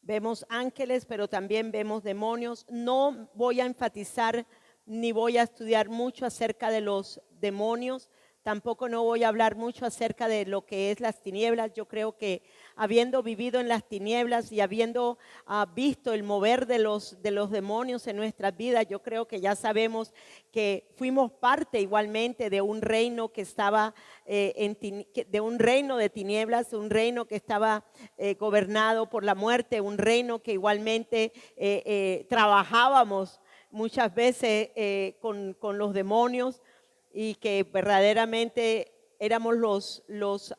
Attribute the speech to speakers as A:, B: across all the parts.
A: Vemos ángeles, pero también vemos demonios. No voy a enfatizar ni voy a estudiar mucho acerca de los demonios. Tampoco no voy a hablar mucho acerca de lo que es las tinieblas. Yo creo que habiendo vivido en las tinieblas y habiendo visto el mover de los demonios en nuestras vidas, yo creo que ya sabemos que fuimos parte igualmente de un reino que estaba de un reino de tinieblas, un reino que estaba gobernado por la muerte, un reino que igualmente trabajábamos muchas veces con los demonios y que verdaderamente éramos los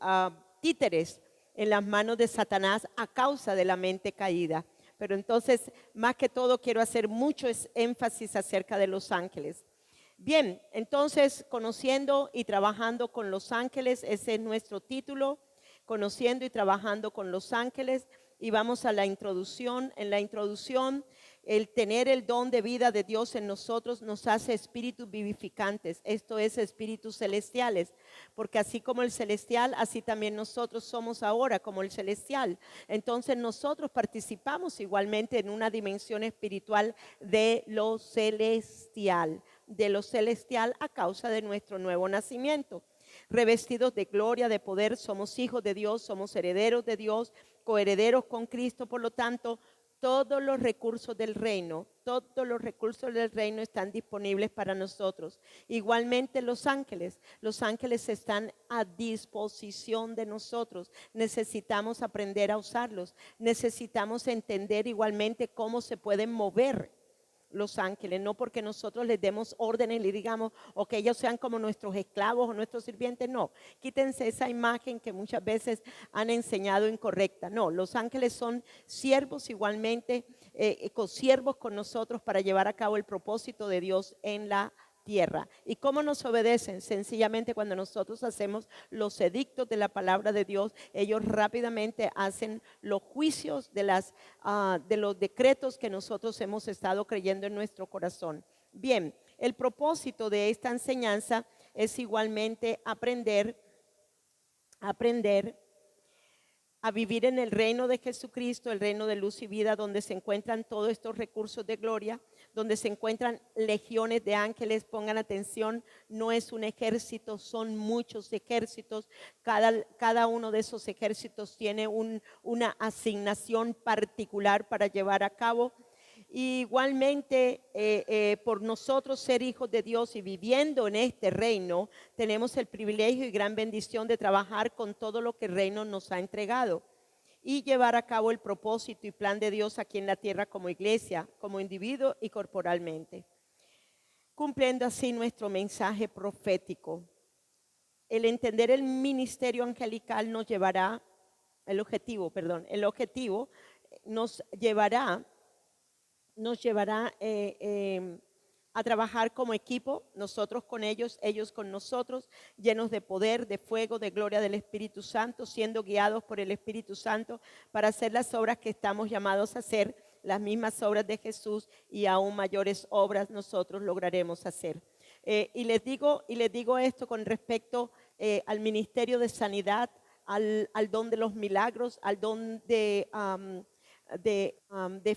A: títeres en las manos de Satanás a causa de la mente caída. Pero entonces, más que todo, quiero hacer mucho énfasis acerca de los ángeles. Bien, entonces, conociendo y trabajando con los ángeles, ese es nuestro título, conociendo y trabajando con los ángeles. Y vamos a la introducción. En la introducción, el tener el don de vida de Dios en nosotros nos hace espíritus vivificantes, esto es, espíritus celestiales, porque así como el celestial, así también nosotros somos ahora como el celestial. Entonces nosotros participamos igualmente en una dimensión espiritual de lo celestial a causa de nuestro nuevo nacimiento. Revestidos de gloria, de poder, somos hijos de Dios, somos herederos de Dios, coherederos con Cristo. Por lo tanto, todos los recursos del reino están disponibles para nosotros. Igualmente los ángeles están a disposición de nosotros. Necesitamos aprender a usarlos. Necesitamos entender igualmente cómo se pueden mover los ángeles, no porque nosotros les demos órdenes y le digamos o que ellos sean como nuestros esclavos o nuestros sirvientes. No, quítense esa imagen que muchas veces han enseñado incorrecta. No, los ángeles son siervos igualmente, consiervos con nosotros para llevar a cabo el propósito de Dios en la tierra. ¿Y cómo nos obedecen? Sencillamente cuando nosotros hacemos los edictos de la palabra de Dios, ellos rápidamente hacen los juicios de los decretos que nosotros hemos estado creyendo en nuestro corazón. Bien, el propósito de esta enseñanza es igualmente aprender a vivir en el reino de Jesucristo, el reino de luz y vida, donde se encuentran todos estos recursos de gloria, donde se encuentran legiones de ángeles. Pongan atención, no es un ejército, son muchos ejércitos. Cada uno de esos ejércitos tiene una asignación particular para llevar a cabo. Igualmente, por nosotros ser hijos de Dios y viviendo en este reino, tenemos el privilegio y gran bendición de trabajar con todo lo que el reino nos ha entregado y llevar a cabo el propósito y plan de Dios aquí en la tierra como iglesia, como individuo y corporalmente, cumpliendo así nuestro mensaje profético. El entender el ministerio angelical nos llevará, el objetivo nos llevará a trabajar como equipo, nosotros con ellos, ellos con nosotros, llenos de poder, de fuego, de gloria del Espíritu Santo, siendo guiados por el Espíritu Santo para hacer las obras que estamos llamados a hacer, las mismas obras de Jesús, y aún mayores obras nosotros lograremos hacer. Y les digo esto con respecto al ministerio de sanidad, al don de los milagros, al don de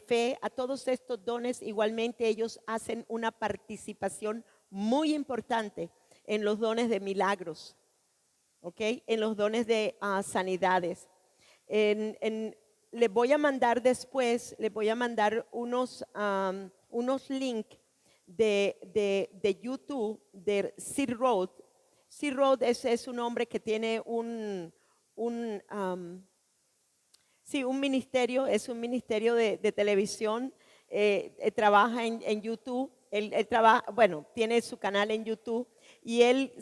A: fe. A todos estos dones igualmente ellos hacen una participación muy importante en los dones de milagros, ¿ok? En los dones de sanidades. Les voy a mandar después, les voy a mandar unos links de YouTube de Sir Road. Sir Road es un hombre que tiene un ministerio, es un ministerio de televisión, trabaja en YouTube, él trabaja, bueno, tiene su canal en YouTube y él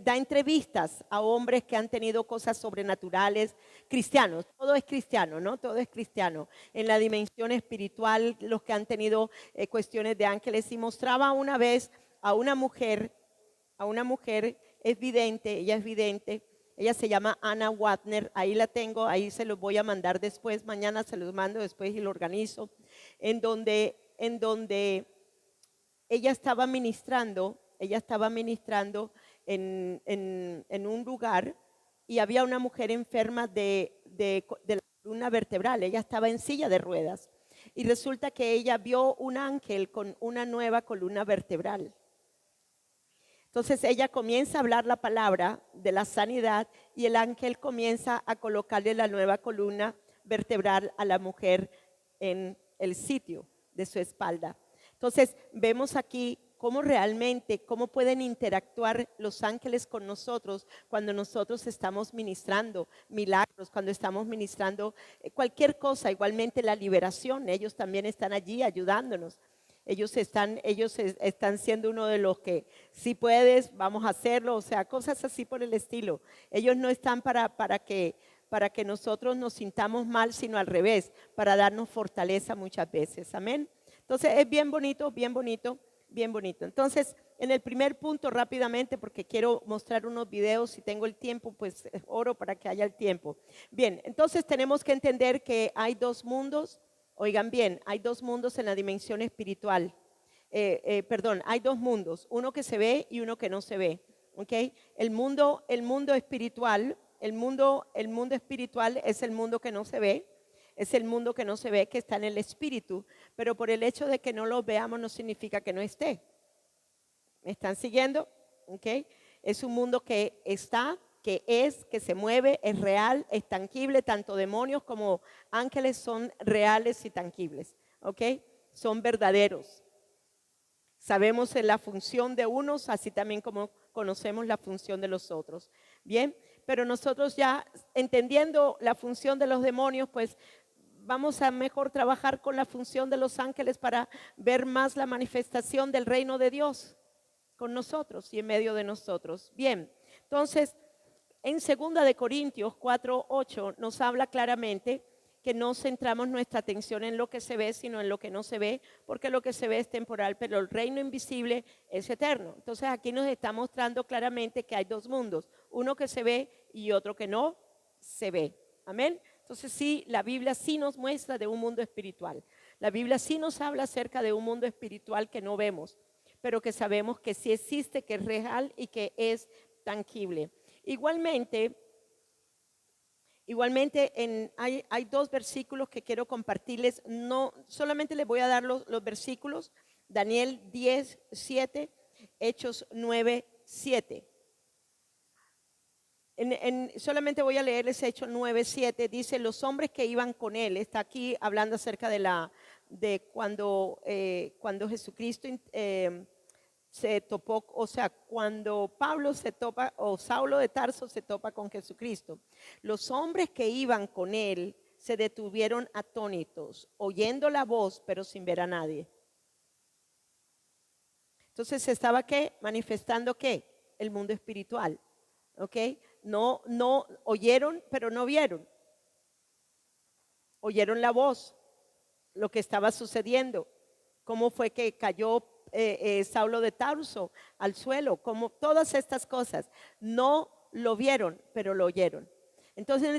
A: da entrevistas a hombres que han tenido cosas sobrenaturales, cristianos, todo es cristiano, ¿no? Todo es cristiano. En la dimensión espiritual, los que han tenido cuestiones de ángeles, y mostraba una vez a una mujer, ella es vidente. Ella se llama Anna Wagner, ahí la tengo, ahí se los voy a mandar después, mañana se los mando después y lo organizo, en donde ella estaba ministrando en un lugar y había una mujer enferma de la columna vertebral, ella estaba en silla de ruedas. Y resulta que ella vio un ángel con una nueva columna vertebral. Entonces ella comienza a hablar la palabra de la sanidad y el ángel comienza a colocarle la nueva columna vertebral a la mujer en el sitio de su espalda. Entonces vemos aquí cómo realmente, cómo pueden interactuar los ángeles con nosotros cuando nosotros estamos ministrando milagros, cuando estamos ministrando cualquier cosa, igualmente la liberación, ellos también están allí ayudándonos. Ellos están siendo uno de los que, si puedes, vamos a hacerlo, o sea, cosas así por el estilo. Ellos no están para que nosotros nos sintamos mal, sino al revés, para darnos fortaleza muchas veces. Amén. Entonces, es bien bonito, bien bonito, bien bonito. Entonces, en el primer punto, rápidamente, porque quiero mostrar unos videos, si tengo el tiempo, pues oro para que haya el tiempo. Bien, entonces tenemos que entender que hay dos mundos. Oigan bien, hay dos mundos en la dimensión espiritual. Hay dos mundos, uno que se ve y uno que no se ve. ¿Okay? El mundo espiritual, el mundo espiritual es el mundo que no se ve, es el mundo que no se ve, que está en el espíritu, pero por el hecho de que no lo veamos no significa que no esté. ¿Me están siguiendo? ¿Okay? Es un mundo que está, que se mueve, es real, es tangible, tanto demonios como ángeles son reales y tangibles, ¿ok? Son verdaderos. Sabemos en la función de unos, así también como conocemos la función de los otros. Bien, pero nosotros ya entendiendo la función de los demonios, pues vamos a mejor trabajar con la función de los ángeles para ver más la manifestación del reino de Dios con nosotros y en medio de nosotros. Bien, entonces en 2 Corintios 4:8 nos habla claramente que no centramos nuestra atención en lo que se ve, sino en lo que no se ve, porque lo que se ve es temporal, pero el reino invisible es eterno. Entonces aquí nos está mostrando claramente que hay dos mundos, uno que se ve y otro que no se ve. Amén. Entonces sí, la Biblia sí nos muestra de un mundo espiritual. La Biblia sí nos habla acerca de un mundo espiritual que no vemos, pero que sabemos que sí existe, que es real y que es tangible. Igualmente hay dos versículos que quiero compartirles. No, solamente les voy a dar los versículos. Daniel 10:7, Hechos 9:7. Solamente voy a leerles Hechos 9:7. Dice, los hombres que iban con él, está aquí hablando acerca de cuando Jesucristo se topó, o sea, cuando Pablo se topa, o Saulo de Tarso se topa con Jesucristo, los hombres que iban con él se detuvieron atónitos, oyendo la voz, pero sin ver a nadie. Entonces se estaba ¿qué? Manifestando ¿qué? El mundo espiritual, ¿ok? No oyeron, pero no vieron. Oyeron la voz, lo que estaba sucediendo, cómo fue que cayó Saulo de Tarso al suelo, como todas estas cosas. No lo vieron, pero lo oyeron. Entonces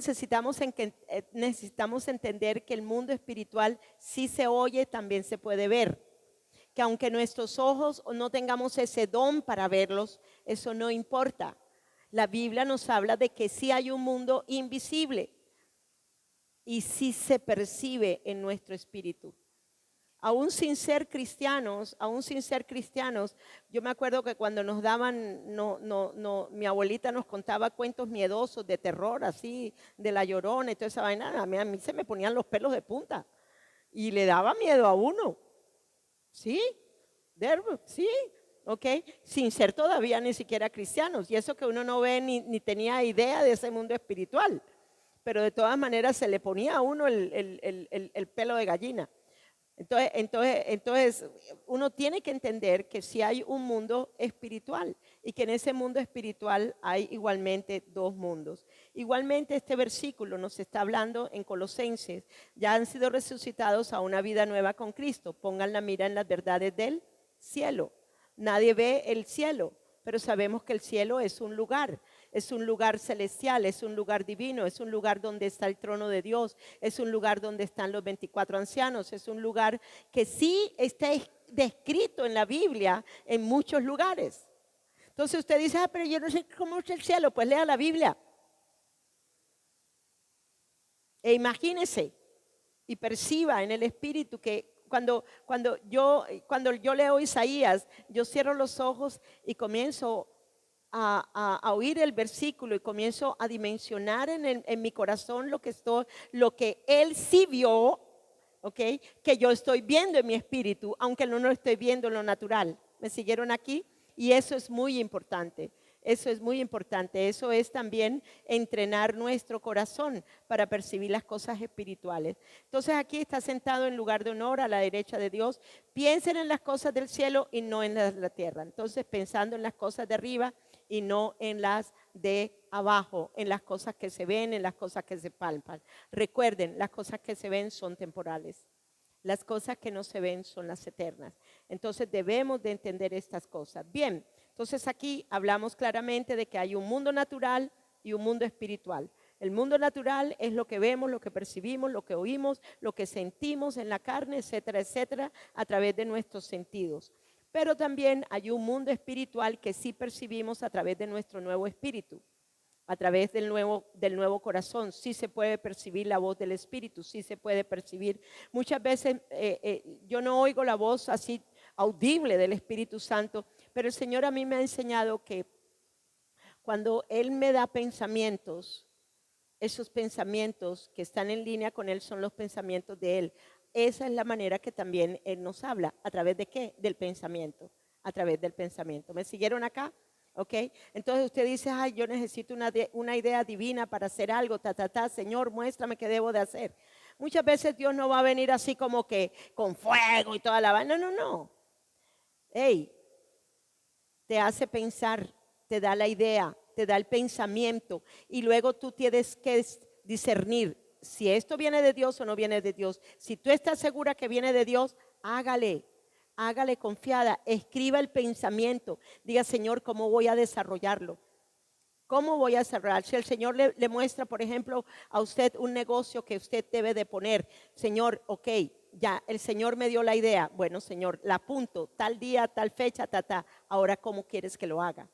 A: necesitamos entender que el mundo espiritual sí se oye, también se puede ver. Que aunque nuestros ojos no tengamos ese don para verlos, eso no importa. La Biblia nos habla de que sí hay un mundo invisible y sí se percibe en nuestro espíritu. Aún sin ser cristianos, yo me acuerdo que cuando nos daban, mi abuelita nos contaba cuentos miedosos de terror, así, de la Llorona y toda esa vaina, a mí se me ponían los pelos de punta y le daba miedo a uno, ¿sí? Sí, ¿ok? Sin ser todavía ni siquiera cristianos, y eso que uno no ve ni tenía idea de ese mundo espiritual, pero de todas maneras se le ponía a uno el pelo de gallina. Entonces, uno tiene que entender que si hay un mundo espiritual y que en ese mundo espiritual hay igualmente dos mundos. Igualmente este versículo nos está hablando en Colosenses, ya han sido resucitados a una vida nueva con Cristo. Pongan la mira en las verdades del cielo. Nadie ve el cielo, pero sabemos que el cielo es un lugar celestial, es un lugar divino, es un lugar donde está el trono de Dios, es un lugar donde están los 24 ancianos, es un lugar que sí está descrito en la Biblia en muchos lugares. Entonces usted dice, pero yo no sé cómo es el cielo, pues lea la Biblia. E imagínese y perciba en el espíritu que cuando yo leo Isaías, yo cierro los ojos y comienzo a oír el versículo y comienzo a dimensionar en mi corazón lo que él sí vio, ¿ok? Que yo estoy viendo en mi espíritu, aunque no lo estoy viendo en lo natural. ¿Me siguieron aquí? Y eso es muy importante. Eso es muy importante. Eso es también entrenar nuestro corazón para percibir las cosas espirituales. Entonces aquí está sentado en lugar de honor a la derecha de Dios. Piensen en las cosas del cielo y no en las de la tierra. Entonces pensando en las cosas de arriba y no en las de abajo, en las cosas que se ven, en las cosas que se palpan. Recuerden, las cosas que se ven son temporales. Las cosas que no se ven son las eternas. Entonces debemos de entender estas cosas. Bien, entonces aquí hablamos claramente de que hay un mundo natural y un mundo espiritual. El mundo natural es lo que vemos, lo que percibimos, lo que oímos, lo que sentimos en la carne, etcétera, etcétera, a través de nuestros sentidos. Pero también hay un mundo espiritual que sí percibimos a través de nuestro nuevo espíritu, a través del nuevo corazón. Sí se puede percibir la voz del Espíritu, sí se puede percibir. Muchas veces yo no oigo la voz así audible del Espíritu Santo, pero el Señor a mí me ha enseñado que cuando Él me da pensamientos, esos pensamientos que están en línea con Él son los pensamientos de Él. Esa es la manera que también Él nos habla. ¿A través de qué? Del pensamiento. A través del pensamiento. ¿Me siguieron acá? ¿Ok? Entonces usted dice, ay, yo necesito una idea divina para hacer algo, Señor, muéstrame qué debo de hacer. Muchas veces Dios no va a venir así como que con fuego y toda la vaina. No, no, no. Hey, te hace pensar, te da la idea, te da el pensamiento y luego tú tienes que discernir si esto viene de Dios o no viene de Dios. Si tú estás segura que viene de Dios, hágale. Hágale confiada, escriba el pensamiento, diga, Señor, ¿cómo voy a desarrollarlo? ¿Cómo voy a desarrollar? Si el Señor le muestra, por ejemplo, a usted un negocio que usted debe de poner, Señor, ok, ya el Señor me dio la idea, bueno, Señor, la apunto, tal día, tal fecha, ahora ¿cómo quieres que lo haga?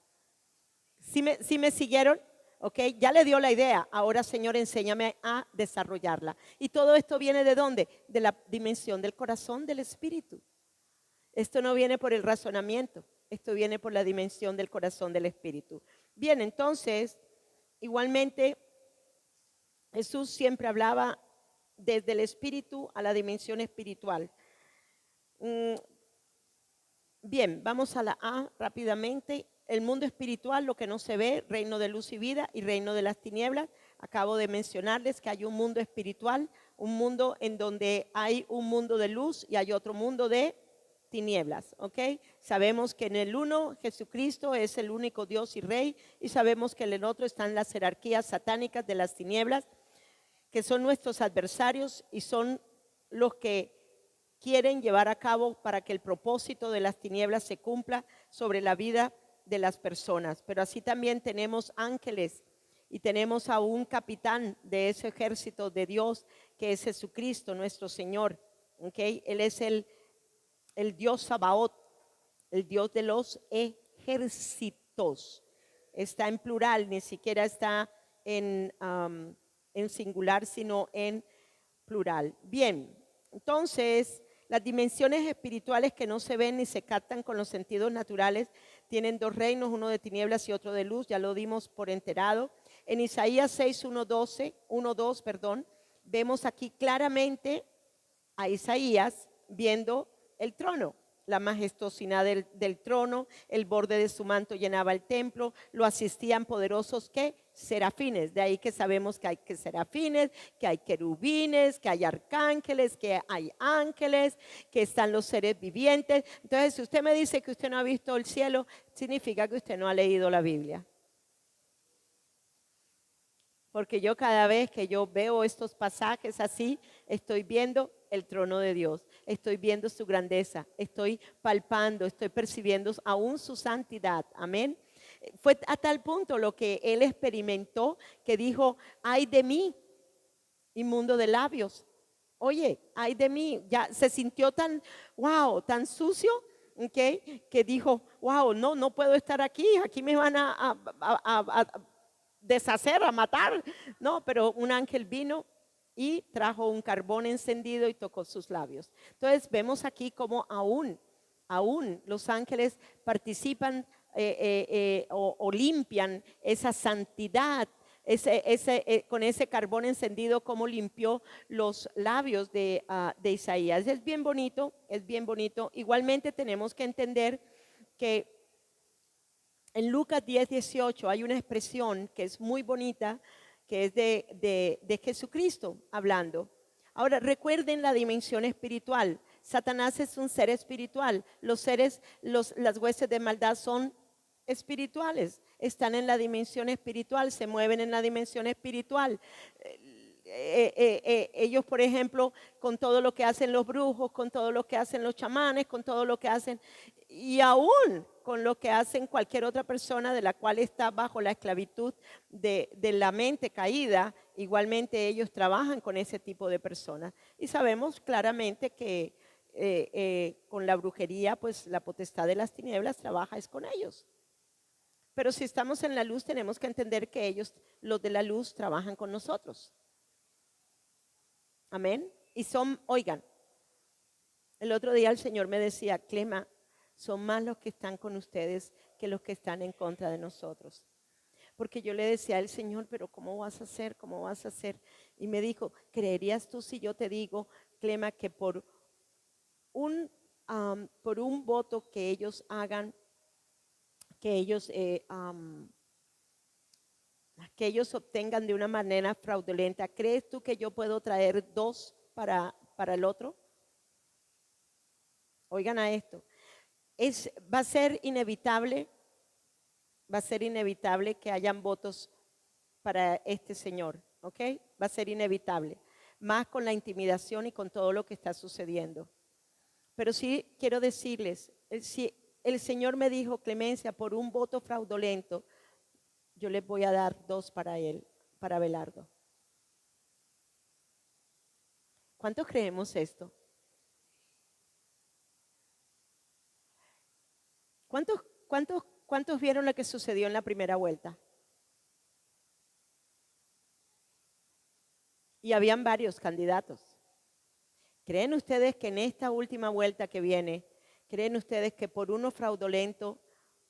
A: ¿Sí me siguieron? Ok, ya le dio la idea, ahora Señor, enséñame a desarrollarla. Y todo esto viene ¿de dónde? De la dimensión del corazón, del espíritu. Esto no viene por el razonamiento, esto viene por la dimensión del corazón del espíritu. Bien, entonces, igualmente, Jesús siempre hablaba desde el espíritu a la dimensión espiritual. Bien, vamos a la A rápidamente. El mundo espiritual, lo que no se ve, reino de luz y vida y reino de las tinieblas. Acabo de mencionarles que hay un mundo espiritual, un mundo en donde hay un mundo de luz y hay otro mundo de tinieblas, ¿ok? Sabemos que en el uno Jesucristo es el único Dios y Rey y sabemos que en el otro están las jerarquías satánicas de las tinieblas, que son nuestros adversarios y son los que quieren llevar a cabo para que el propósito de las tinieblas se cumpla sobre la vida de las personas. Pero así también tenemos ángeles y tenemos a un capitán de ese ejército de Dios que es Jesucristo, nuestro Señor, ¿ok? Él es el Dios Sabaoth, el Dios de los ejércitos. Está en plural, ni siquiera está en singular, sino en plural. Bien, entonces las dimensiones espirituales que no se ven ni se captan con los sentidos naturales tienen dos reinos, uno de tinieblas y otro de luz, ya lo dimos por enterado. En Isaías 6, 1:2, vemos aquí claramente a Isaías viendo el trono, la majestuosidad del trono, el borde de su manto llenaba el templo, lo asistían poderosos que serafines, de ahí que sabemos que hay que serafines, que hay querubines, que hay arcángeles, que hay ángeles, que están los seres vivientes. Entonces, si usted me dice que usted no ha visto el cielo, significa que usted no ha leído la Biblia. Porque yo cada vez que yo veo estos pasajes así, estoy viendo el trono de Dios, estoy viendo su grandeza, estoy palpando, estoy percibiendo aún su santidad. Amén. Fue a tal punto lo que él experimentó que dijo, ay de mí, inmundo de labios. Oye, ay de mí, ya se sintió tan, wow, tan sucio, ¿okay? Que dijo, wow, no puedo estar aquí me van a deshacer, a matar. No, pero un ángel vino y trajo un carbón encendido y tocó sus labios. Entonces vemos aquí cómo aún los ángeles participan o limpian esa santidad, con ese carbón encendido, como limpió los labios de Isaías. Es bien bonito, es bien bonito. Igualmente tenemos que entender que en Lucas 10:18 hay una expresión que es muy bonita, que es de Jesucristo hablando. Ahora, recuerden la dimensión espiritual. Satanás es un ser espiritual. Las huestes de maldad son espirituales. Están en la dimensión espiritual, se mueven en la dimensión espiritual. Ellos, por ejemplo, con todo lo que hacen los brujos, con todo lo que hacen los chamanes, con todo lo que hacen, y aún con lo que hacen cualquier otra persona de la cual está bajo la esclavitud de la mente caída, igualmente ellos trabajan con ese tipo de personas. Y sabemos claramente que con la brujería, pues la potestad de las tinieblas trabaja es con ellos. Pero si estamos en la luz, tenemos que entender que ellos, los de la luz, trabajan con nosotros. Amén. Y oigan, el otro día el Señor me decía, Clema, son más los que están con ustedes que los que están en contra de nosotros. Porque yo le decía al Señor, pero ¿cómo vas a hacer? ¿Cómo vas a hacer? Y me dijo, ¿creerías tú si yo te digo, Clema, que por un voto que ellos hagan, que ellos obtengan de una manera fraudulenta, ¿crees tú que yo puedo traer 2 para el otro? Oigan a esto. Va a ser inevitable que hayan votos para este señor, ¿ok? Va a ser inevitable, más con la intimidación y con todo lo que está sucediendo. Pero sí quiero decirles, si el Señor me dijo, Clemencia, por un voto fraudulento, yo les voy a dar 2 para él, para Abelardo. ¿Cuántos creemos esto? ¿Cuántos vieron lo que sucedió en la primera vuelta? Y habían varios candidatos. ¿Creen ustedes que en esta última vuelta que viene, creen ustedes que por uno fraudulento,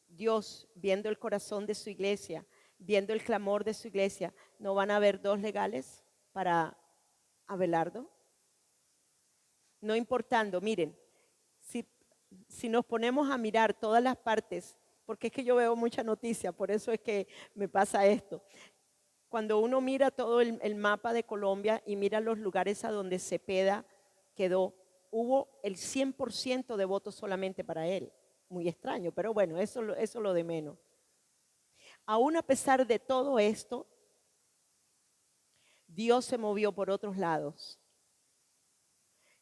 A: Dios, viendo el corazón de su iglesia, viendo el clamor de su iglesia, no van a haber 2 legales para Abelardo? No importando, miren, si nos ponemos a mirar todas las partes, porque es que yo veo mucha noticia, por eso es que me pasa esto. Cuando uno mira todo el mapa de Colombia y mira los lugares a donde Cepeda quedó, hubo el 100% de votos solamente para él. Muy extraño, pero bueno, eso lo de menos. Aún a pesar de todo esto, Dios se movió por otros lados.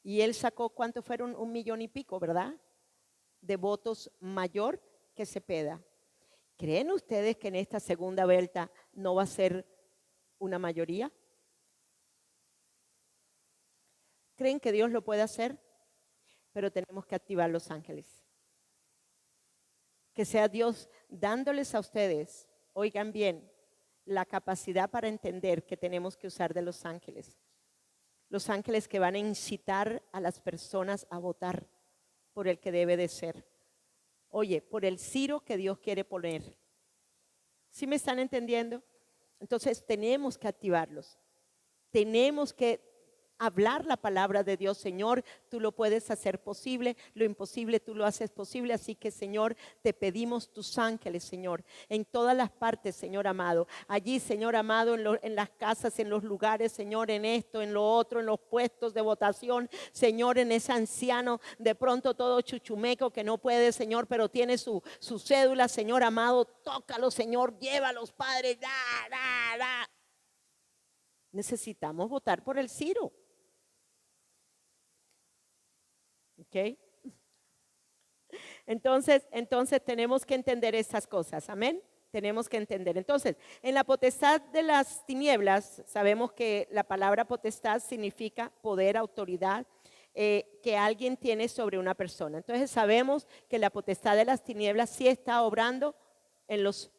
A: Y él sacó, ¿cuánto fueron? 1 millón y pico, ¿verdad? De votos mayor que Cepeda. ¿Creen ustedes que en esta segunda vuelta no va a ser una mayoría? ¿Creen que Dios lo puede hacer? Pero tenemos que activar los ángeles. Que sea Dios dándoles a ustedes, oigan bien, la capacidad para entender que tenemos que usar de los ángeles. Los ángeles que van a incitar a las personas a votar por el que debe de ser. Oye, por el Ciro que Dios quiere poner. ¿Sí me están entendiendo? Entonces tenemos que activarlos. Tenemos que hablar la palabra de Dios. Señor, tú lo puedes hacer posible, lo imposible tú lo haces posible, así que Señor, te pedimos tus ángeles, Señor, en todas las partes, Señor amado, allí, Señor amado, en las casas, en los lugares, Señor, en esto, en lo otro, en los puestos de votación, Señor, en ese anciano, de pronto todo chuchumeco que no puede, Señor, pero tiene su cédula, Señor amado, tócalo, Señor, llévalos, Padre, Necesitamos votar por el Ciro. ¿Ok? Entonces tenemos que entender estas cosas, amén. Tenemos que entender. Entonces, en la potestad de las tinieblas, sabemos que la palabra potestad significa poder, autoridad, que alguien tiene sobre una persona. Entonces, sabemos que la potestad de las tinieblas sí está obrando en los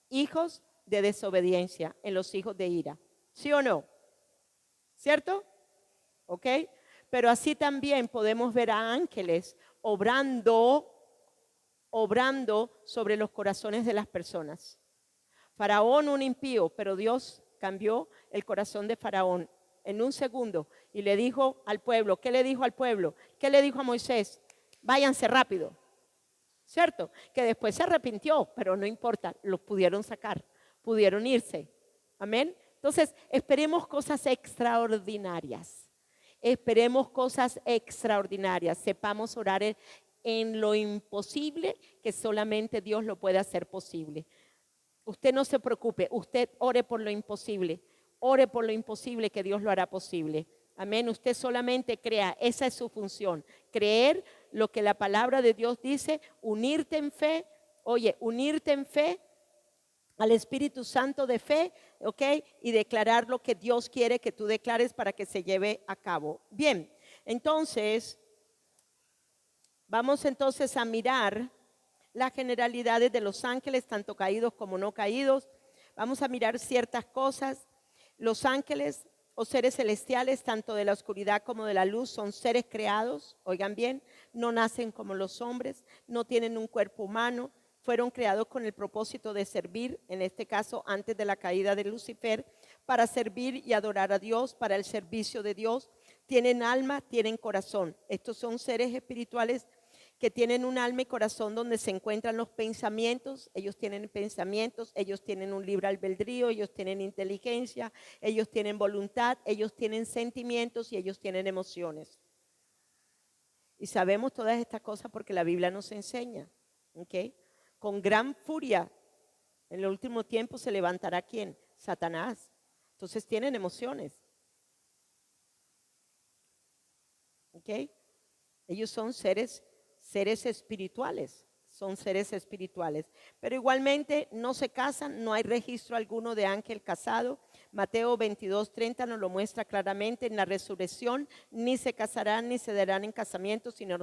A: hijos de desobediencia, en los hijos de ira. ¿Sí o no? ¿cierto? ¿Ok? Pero así también podemos ver a ángeles obrando sobre los corazones de las personas. Faraón, un impío, pero Dios cambió el corazón de Faraón en un segundo y le dijo al pueblo, ¿qué le dijo al pueblo? ¿Qué le dijo a Moisés? Váyanse rápido, ¿cierto? Que después se arrepintió, pero no importa, los pudieron sacar, pudieron irse. Amén. Entonces, esperemos cosas extraordinarias. Esperemos cosas extraordinarias. Sepamos orar en lo imposible, que solamente Dios lo puede hacer posible. Usted no se preocupe, usted ore por lo imposible. Ore por lo imposible, que Dios lo hará posible. Amén. Usted solamente crea, esa es su función. Creer lo que la palabra de Dios dice, unirte en fe. Oye, unirte en fe al Espíritu Santo de fe, ¿ok? Y declarar lo que Dios quiere que tú declares para que se lleve a cabo. Bien, entonces, vamos entonces a mirar las generalidades de los ángeles, tanto caídos como no caídos. Vamos a mirar ciertas cosas. Los ángeles o seres celestiales, tanto de la oscuridad como de la luz, son seres creados, oigan bien, no nacen como los hombres, no tienen un cuerpo humano, fueron creados con el propósito de servir, en este caso antes de la caída de Lucifer, para servir y adorar a Dios, para el servicio de Dios. Tienen alma, tienen corazón. Estos son seres espirituales que tienen un alma y corazón donde se encuentran los pensamientos. Ellos tienen pensamientos, ellos tienen un libre albedrío, ellos tienen inteligencia, ellos tienen voluntad, ellos tienen sentimientos y ellos tienen emociones. Y sabemos todas estas cosas porque la Biblia nos enseña. ¿Ok? Con gran furia, en el último tiempo se levantará ¿quién? Satanás. Entonces tienen emociones. ¿Ok? Ellos son seres espirituales, son seres espirituales. Pero igualmente no se casan, no hay registro alguno de ángel casado. Mateo 22:30 nos lo muestra claramente. En la resurrección ni se casarán ni se darán en casamiento, sino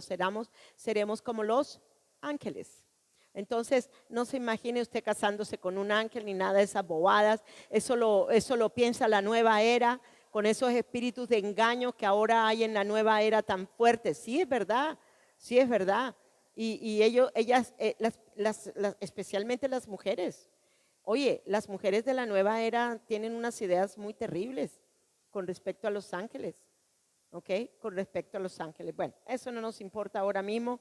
A: seremos como los ángeles. Entonces, no se imagine usted casándose con un ángel ni nada de esas bobadas. Eso lo piensa la nueva era, con esos espíritus de engaño que ahora hay en la nueva era tan fuertes. Sí, es verdad, sí es verdad. Y ellas, especialmente las mujeres. Oye, las mujeres de la nueva era tienen unas ideas muy terribles con respecto a los ángeles. ¿Ok? Con respecto a los ángeles. Bueno, eso no nos importa ahora mismo.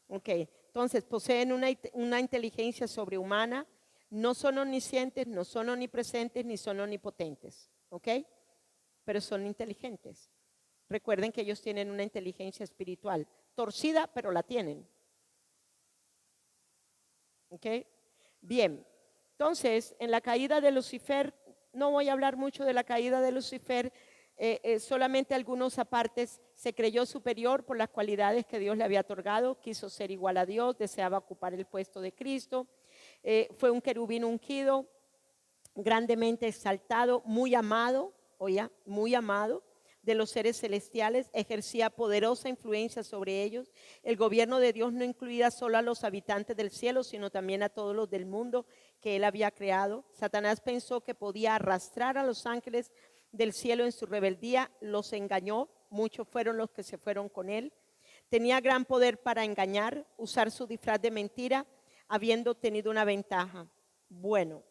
A: Ok, entonces poseen una inteligencia sobrehumana, no son omniscientes, no son omnipresentes, ni son omnipotentes, ¿ok? Pero son inteligentes. Recuerden que ellos tienen una inteligencia espiritual, torcida, pero la tienen. ¿Ok? Bien, entonces en la caída de Lucifer, no voy a hablar mucho de la caída de Lucifer, solamente algunos apartes. Se creyó superior por las cualidades que Dios le había otorgado, quiso ser igual a Dios, deseaba ocupar el puesto de Cristo. Fue un querubín ungido, grandemente exaltado, muy amado, oye, muy amado de los seres celestiales, ejercía poderosa influencia sobre ellos. El gobierno de Dios no incluía solo a los habitantes del cielo, sino también a todos los del mundo que él había creado. Satanás pensó que podía arrastrar a los ángeles del cielo en su rebeldía, los engañó, muchos fueron los que se fueron con él. Tenía gran poder para engañar, usar su disfraz de mentira, habiendo tenido una ventaja. Bueno,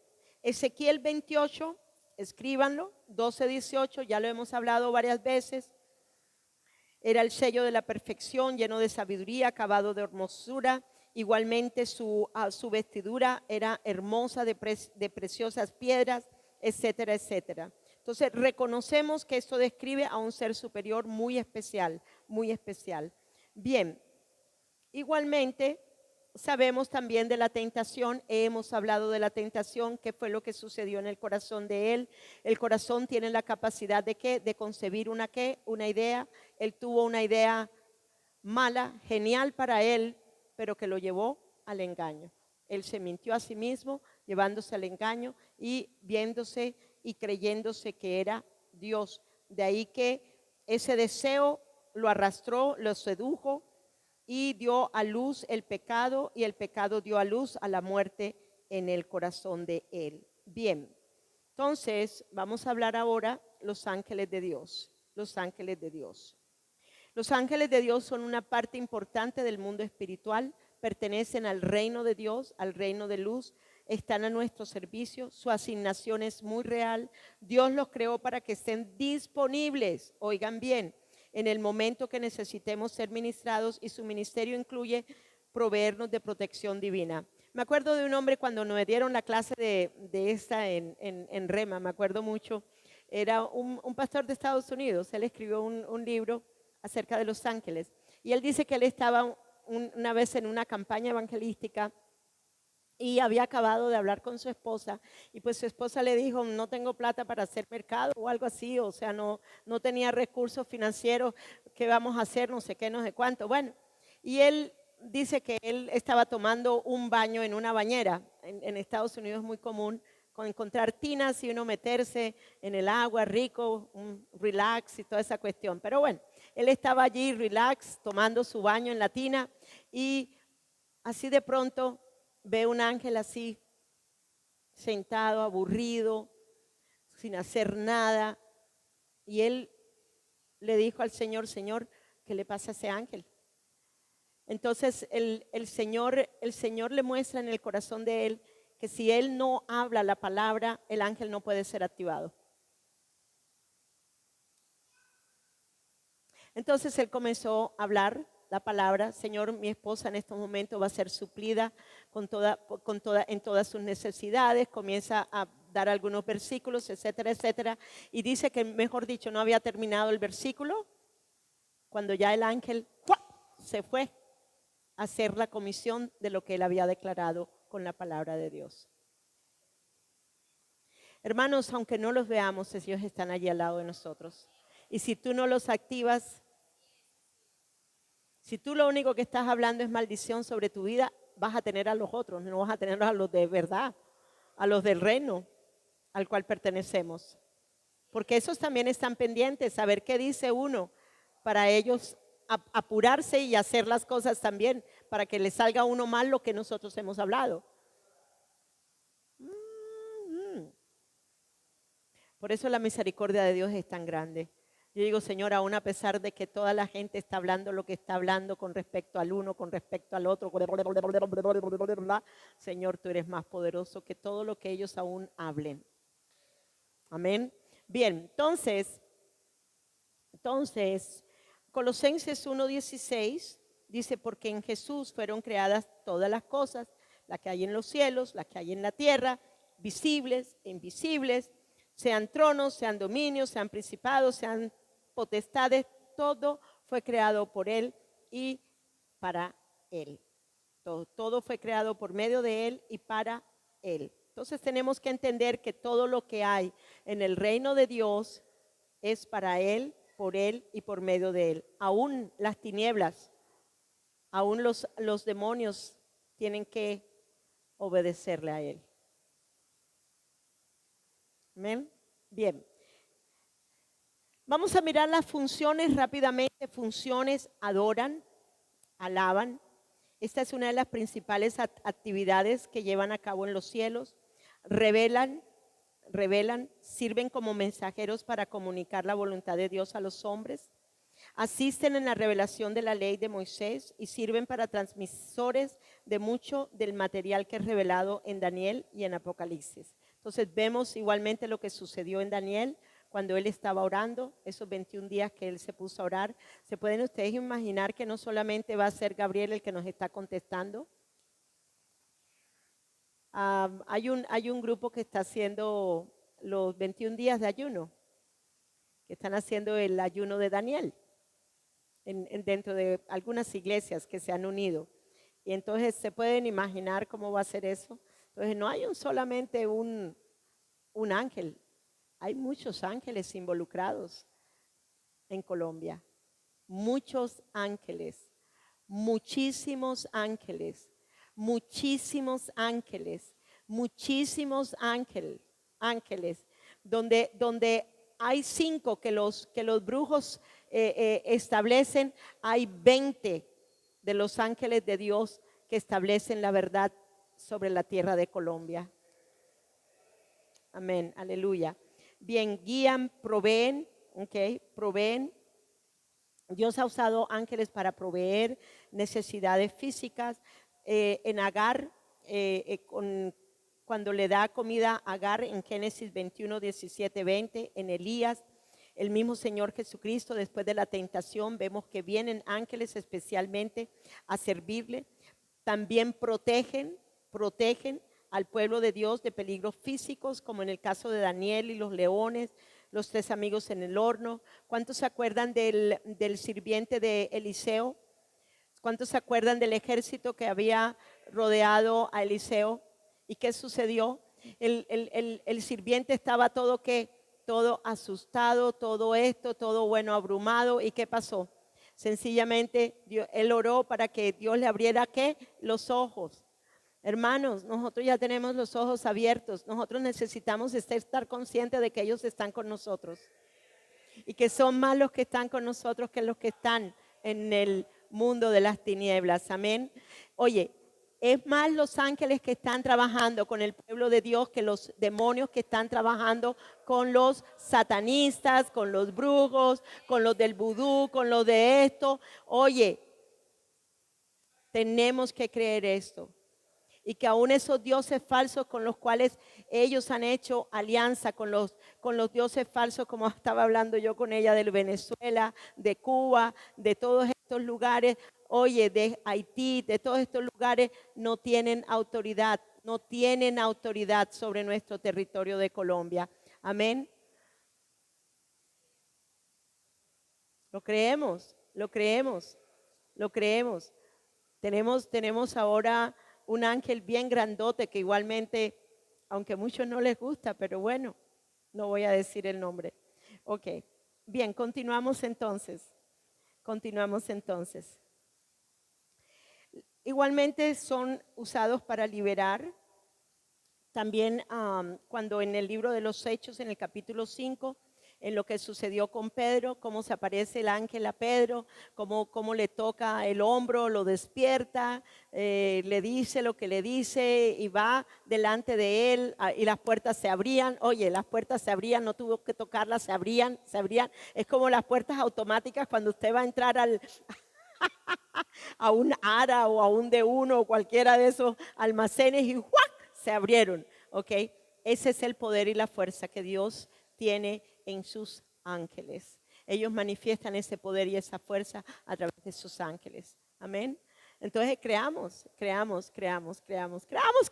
A: Ezequiel 28, escríbanlo, 12:18, ya lo hemos hablado varias veces. Era el sello de la perfección, lleno de sabiduría, acabado de hermosura. Igualmente su vestidura era hermosa de preciosas piedras, etcétera, etcétera. Entonces reconocemos que esto describe a un ser superior muy especial, muy especial. Bien, igualmente sabemos también de la tentación, hemos hablado de la tentación, qué fue lo que sucedió en el corazón de él. El corazón tiene la capacidad de ¿qué? De concebir una idea. Él tuvo una idea mala, genial para él, pero que lo llevó al engaño. Él se mintió a sí mismo, llevándose al engaño y viéndose y creyéndose que era Dios. De ahí que ese deseo lo arrastró, lo sedujo y dio a luz el pecado, y el pecado dio a luz a la muerte en el corazón de él. Bien, entonces vamos a hablar ahora los ángeles de Dios. los ángeles de Dios. Los ángeles de Dios son una parte importante del mundo espiritual, pertenecen al reino de Dios, al reino de luz, están a nuestro servicio, su asignación es muy real. Dios los creó para que estén disponibles, oigan bien, en el momento que necesitemos ser ministrados, y su ministerio incluye proveernos de protección divina. Me acuerdo de un hombre cuando nos dieron la clase de esta en Rema, me acuerdo mucho, era un pastor de Estados Unidos, él escribió un libro acerca de los ángeles. Y él dice que él estaba una vez en una campaña evangelística y había acabado de hablar con su esposa, y pues su esposa le dijo, no tengo plata para hacer mercado o algo así, o sea, no tenía recursos financieros, ¿qué vamos a hacer? No sé qué, no sé cuánto. Bueno, y él dice que él estaba tomando un baño en una bañera. En Estados Unidos es muy común con encontrar tinas y uno meterse en el agua rico, un relax y toda esa cuestión. Pero bueno, él estaba allí relax, tomando su baño en la tina, y así de pronto ve un ángel así, sentado, aburrido, sin hacer nada. Y él le dijo al Señor, Señor, ¿qué le pasa a ese ángel? Entonces el Señor le muestra en el corazón de él que si él no habla la palabra, el ángel no puede ser activado. Entonces él comenzó a hablar la palabra, Señor, mi esposa en estos momentos va a ser suplida en todas sus necesidades. Comienza a dar algunos versículos, etcétera, etcétera. Y dice que, mejor dicho, no había terminado el versículo cuando ya el ángel se fue a hacer la comisión de lo que él había declarado con la palabra de Dios. Hermanos, aunque no los veamos, ellos están allí al lado de nosotros. Y si tú no los activas, si tú lo único que estás hablando es maldición sobre tu vida, vas a tener a los otros, no vas a tener a los de verdad, a los del reino al cual pertenecemos. Porque esos también están pendientes, saber qué dice uno, para ellos apurarse y hacer las cosas también, para que les salga a uno mal lo que nosotros hemos hablado. Por eso la misericordia de Dios es tan grande. Yo digo, Señor, aún a pesar de que toda la gente está hablando lo que está hablando con respecto al uno, con respecto al otro, Señor, tú eres más poderoso que todo lo que ellos aún hablen. Amén. Bien, entonces, Colosenses 1:16 dice, porque en Jesús fueron creadas todas las cosas, las que hay en los cielos, las que hay en la tierra, visibles e invisibles, sean tronos, sean dominios, sean principados, sean potestades, todo fue creado por Él y para Él. Todo fue creado por medio de Él y para Él. Entonces tenemos que entender que todo lo que hay en el reino de Dios es para Él, por Él y por medio de Él. Aún las tinieblas, aún los demonios tienen que obedecerle a Él. Amén. Bien. Vamos a mirar las funciones rápidamente. Funciones: adoran, alaban. Esta es una de las principales actividades que llevan a cabo en los cielos. Revelan, sirven como mensajeros para comunicar la voluntad de Dios a los hombres. Asisten en la revelación de la ley de Moisés y sirven para transmisores de mucho del material que es revelado en Daniel y en Apocalipsis. Entonces vemos igualmente lo que sucedió en Daniel cuando él estaba orando, esos 21 días que él se puso a orar. ¿Se pueden ustedes imaginar que no solamente va a ser Gabriel el que nos está contestando? Hay un grupo que está haciendo los 21 días de ayuno, que están haciendo el ayuno de Daniel dentro de algunas iglesias que se han unido. Y entonces se pueden imaginar cómo va a ser eso. Entonces no hay solamente un ángel, hay muchos ángeles involucrados en Colombia. Muchos ángeles, muchísimos ángeles, muchísimos ángeles, muchísimos ángeles, donde hay 5 que los brujos establecen, hay 20 de los ángeles de Dios que establecen la verdad sobre la tierra de Colombia. Amén, aleluya. Bien, guían, proveen, ¿ok? Proveen. Dios ha usado ángeles para proveer necesidades físicas. En Agar, cuando le da comida a Agar en Génesis 21, 17, 20, en Elías, el mismo Señor Jesucristo, después de la tentación, vemos que vienen ángeles especialmente a servirle. También protegen al pueblo de Dios de peligros físicos, como en el caso de Daniel y los leones, los 3 amigos en el horno. ¿Cuántos se acuerdan del sirviente de Eliseo? ¿Cuántos se acuerdan del ejército que había rodeado a Eliseo? ¿Y qué sucedió? El sirviente estaba todo asustado, todo esto, todo bueno, abrumado. ¿Y qué pasó? Sencillamente él oró para que Dios le abriera ¿qué? Los ojos. Hermanos, nosotros ya tenemos los ojos abiertos. Nosotros necesitamos estar conscientes de que ellos están con nosotros y que son más los que están con nosotros que los que están en el mundo de las tinieblas. Amén. Oye, es más los ángeles que están trabajando con el pueblo de Dios que los demonios que están trabajando con los satanistas, con los brujos, con los del vudú, con los de esto. Oye, tenemos que creer esto. Y que aún esos dioses falsos con los cuales ellos han hecho alianza con los dioses falsos, como estaba hablando yo con ella de Venezuela, de Cuba, de todos estos lugares, oye, de Haití, de todos estos lugares, no tienen autoridad sobre nuestro territorio de Colombia. Amén. Lo creemos, lo creemos, lo creemos. Tenemos ahora un ángel bien grandote que igualmente, aunque a muchos no les gusta, pero bueno, no voy a decir el nombre. Ok, bien, continuamos entonces. Continuamos entonces. Igualmente son usados para liberar. También cuando en el libro de los Hechos, en el capítulo 5, en lo que sucedió con Pedro, cómo se aparece el ángel a Pedro, cómo le toca el hombro, lo despierta, le dice lo que le dice y va delante de él y las puertas se abrían. Oye, las puertas se abrían, no tuvo que tocarlas, se abrían, se abrían. Es como las puertas automáticas cuando usted va a entrar a un ARA o a un D1 o cualquiera de esos almacenes y ¡juac! Se abrieron, ¿ok? Ese es el poder y la fuerza que Dios tiene en sus ángeles. Ellos manifiestan ese poder y esa fuerza a través de sus ángeles. Amén. Entonces creamos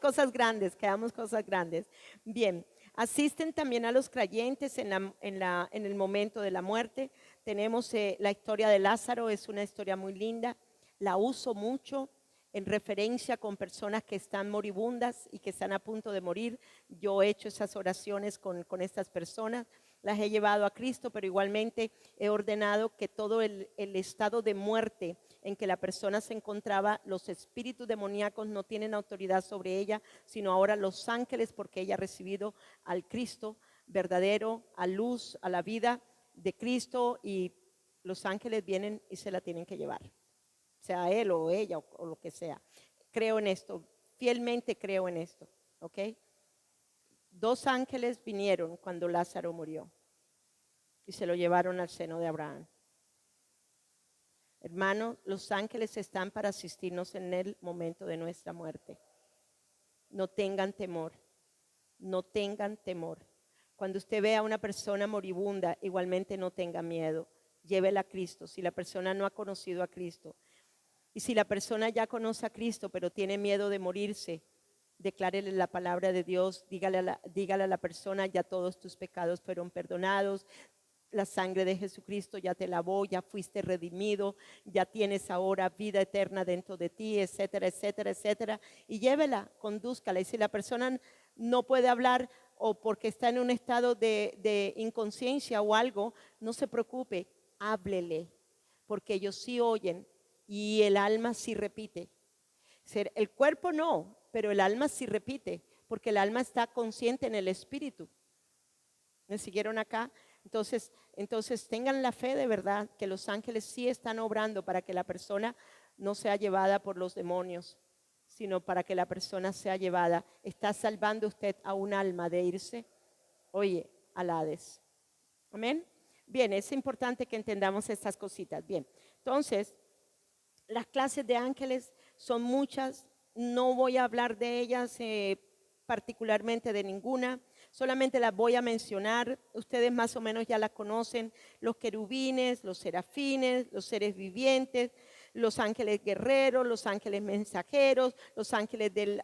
A: cosas grandes, creamos cosas grandes. Bien, asisten también a los creyentes en el momento de la muerte. Tenemos la historia de Lázaro, es una historia muy linda. La uso mucho en referencia con personas que están moribundas y que están a punto de morir. Yo he hecho esas oraciones con estas personas, las he llevado a Cristo, pero igualmente he ordenado que todo el estado de muerte en que la persona se encontraba, los espíritus demoníacos no tienen autoridad sobre ella, sino ahora los ángeles, porque ella ha recibido al Cristo verdadero, a luz, a la vida de Cristo, y los ángeles vienen y se la tienen que llevar, sea él o ella o lo que sea. Creo en esto, fielmente creo en esto, ¿ok? 2 ángeles vinieron cuando Lázaro murió y se lo llevaron al seno de Abraham. Hermano, los ángeles están para asistirnos en el momento de nuestra muerte. No tengan temor, no tengan temor. Cuando usted vea a una persona moribunda, igualmente no tenga miedo. Llévela a Cristo. Si la persona no ha conocido a Cristo, y si la persona ya conoce a Cristo, pero tiene miedo de morirse, declárele la palabra de Dios, dígale a la persona, ya todos tus pecados fueron perdonados, la sangre de Jesucristo ya te lavó, ya fuiste redimido, ya tienes ahora vida eterna dentro de ti, etcétera, etcétera, etcétera. Y llévela, condúzcala. Y si la persona no puede hablar o porque está en un estado de inconsciencia o algo, no se preocupe, háblele, porque ellos sí oyen y el alma sí repite. El cuerpo no, pero el alma sí repite, porque el alma está consciente en el espíritu. ¿Me siguieron acá? Entonces tengan la fe de verdad que los ángeles sí están obrando para que la persona no sea llevada por los demonios, sino para que la persona sea llevada. Está salvando usted a un alma de irse, oye, al Hades. Amén. Bien, es importante que entendamos estas cositas. Bien, entonces, las clases de ángeles son muchas, no voy a hablar de ellas particularmente de ninguna, solamente las voy a mencionar, ustedes más o menos ya las conocen, los querubines, los serafines, los seres vivientes, los ángeles guerreros, los ángeles mensajeros, los ángeles del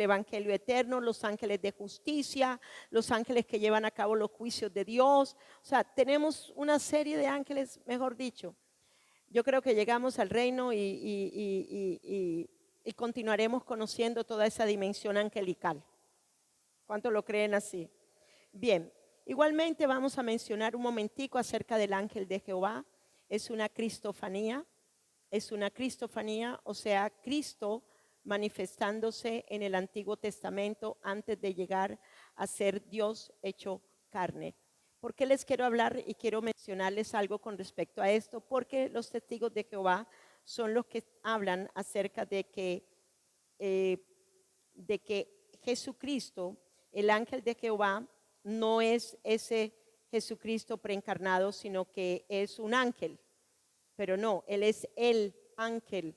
A: Evangelio eterno, los ángeles de justicia, los ángeles que llevan a cabo los juicios de Dios. O sea, tenemos una serie de ángeles, mejor dicho. Yo creo que llegamos al reino y continuaremos conociendo toda esa dimensión angelical. ¿Cuántos lo creen así? Bien, igualmente vamos a mencionar un momentico acerca del ángel de Jehová. Es una cristofanía, o sea, Cristo manifestándose en el Antiguo Testamento antes de llegar a ser Dios hecho carne. ¿Por qué les quiero hablar y quiero mencionarles algo con respecto a esto? Porque los testigos de Jehová son los que hablan acerca eh, de que Jesucristo, el ángel de Jehová, no es ese Jesucristo preencarnado, sino que es un ángel. Pero no, Él es el ángel.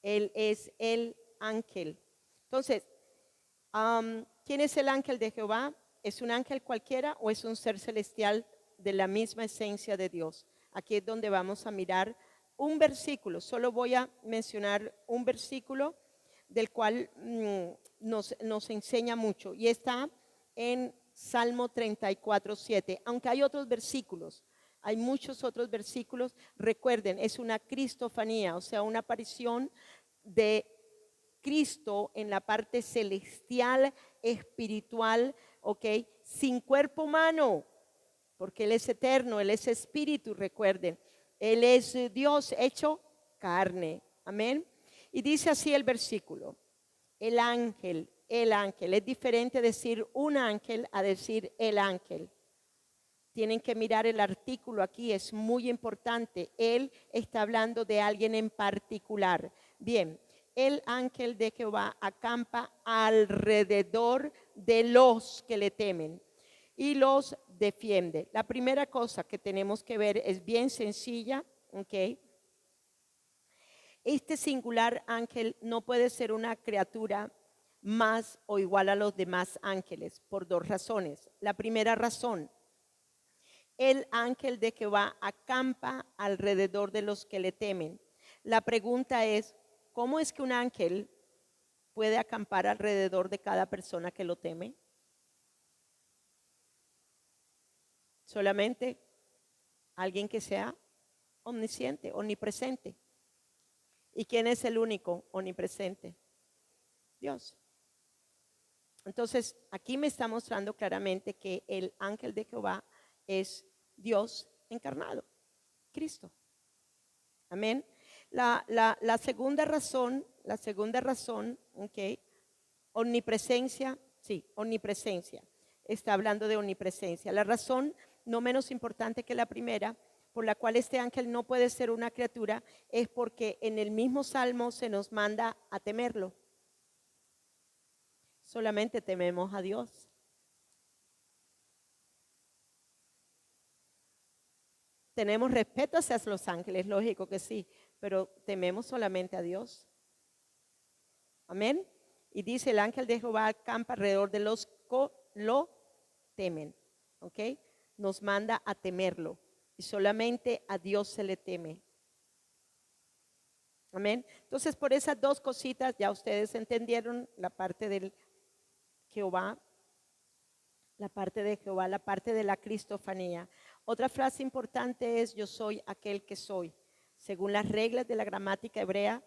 A: Él es el ángel. Entonces, ¿quién es el ángel de Jehová? ¿Es un ángel cualquiera o es un ser celestial de la misma esencia de Dios? Aquí es donde vamos a mirar un versículo. Solo voy a mencionar un versículo del cual nos enseña mucho. Y está en Salmo 34:7. Aunque hay otros versículos, hay muchos otros versículos. Recuerden, es una cristofanía, o sea, una aparición de Cristo en la parte celestial, espiritual, ¿ok? Sin cuerpo humano, porque Él es eterno, Él es espíritu, recuerden. Él es Dios hecho carne. Amén. Y dice así el versículo: el ángel, es diferente decir un ángel a decir el ángel. Tienen que mirar el artículo aquí, es muy importante. Él está hablando de alguien en particular. Bien, el ángel de Jehová acampa alrededor de los que le temen y los defiende. La primera cosa que tenemos que ver es bien sencilla, ¿ok? Este singular ángel no puede ser una criatura más o igual a los demás ángeles por dos razones. La primera razón: el ángel de Jehová acampa alrededor de los que le temen. La pregunta es, ¿cómo es que un ángel puede acampar alrededor de cada persona que lo teme? Solamente alguien que sea omnisciente, omnipresente. ¿Y quién es el único omnipresente? Dios. Entonces, aquí me está mostrando claramente que el ángel de Jehová es Dios encarnado, Cristo. Amén. La segunda razón, ok, omnipresencia, sí, omnipresencia. Está hablando de omnipresencia. La razón, no menos importante que la primera, por la cual este ángel no puede ser una criatura, es porque en el mismo Salmo se nos manda a temerlo. Solamente tememos a Dios. Tenemos respeto hacia los ángeles, lógico que sí, pero tememos solamente a Dios. Amén. Y dice: el ángel de Jehová acampa alrededor de los que lo temen. ¿Ok? Nos manda a temerlo. Y solamente a Dios se le teme. Amén. Entonces, por esas dos cositas, ya ustedes entendieron la parte del Jehová, la parte de Jehová, la parte de la cristofanía. Otra frase importante es: yo soy aquel que soy. Según las reglas de la gramática hebrea,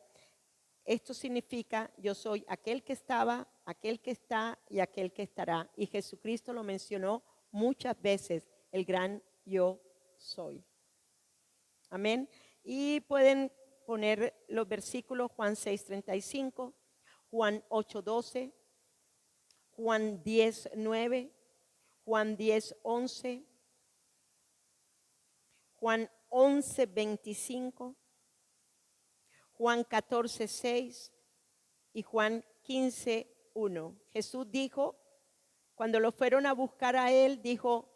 A: esto significa: yo soy aquel que estaba, aquel que está y aquel que estará. Y Jesucristo lo mencionó muchas veces, el gran yo soy. Amén. Y pueden poner los versículos: Juan 6:35, Juan 8:12, Juan 10:9, Juan 10:11, Juan 11:25, Juan 14:6 y Juan 15:1. Jesús dijo, cuando lo fueron a buscar a él, dijo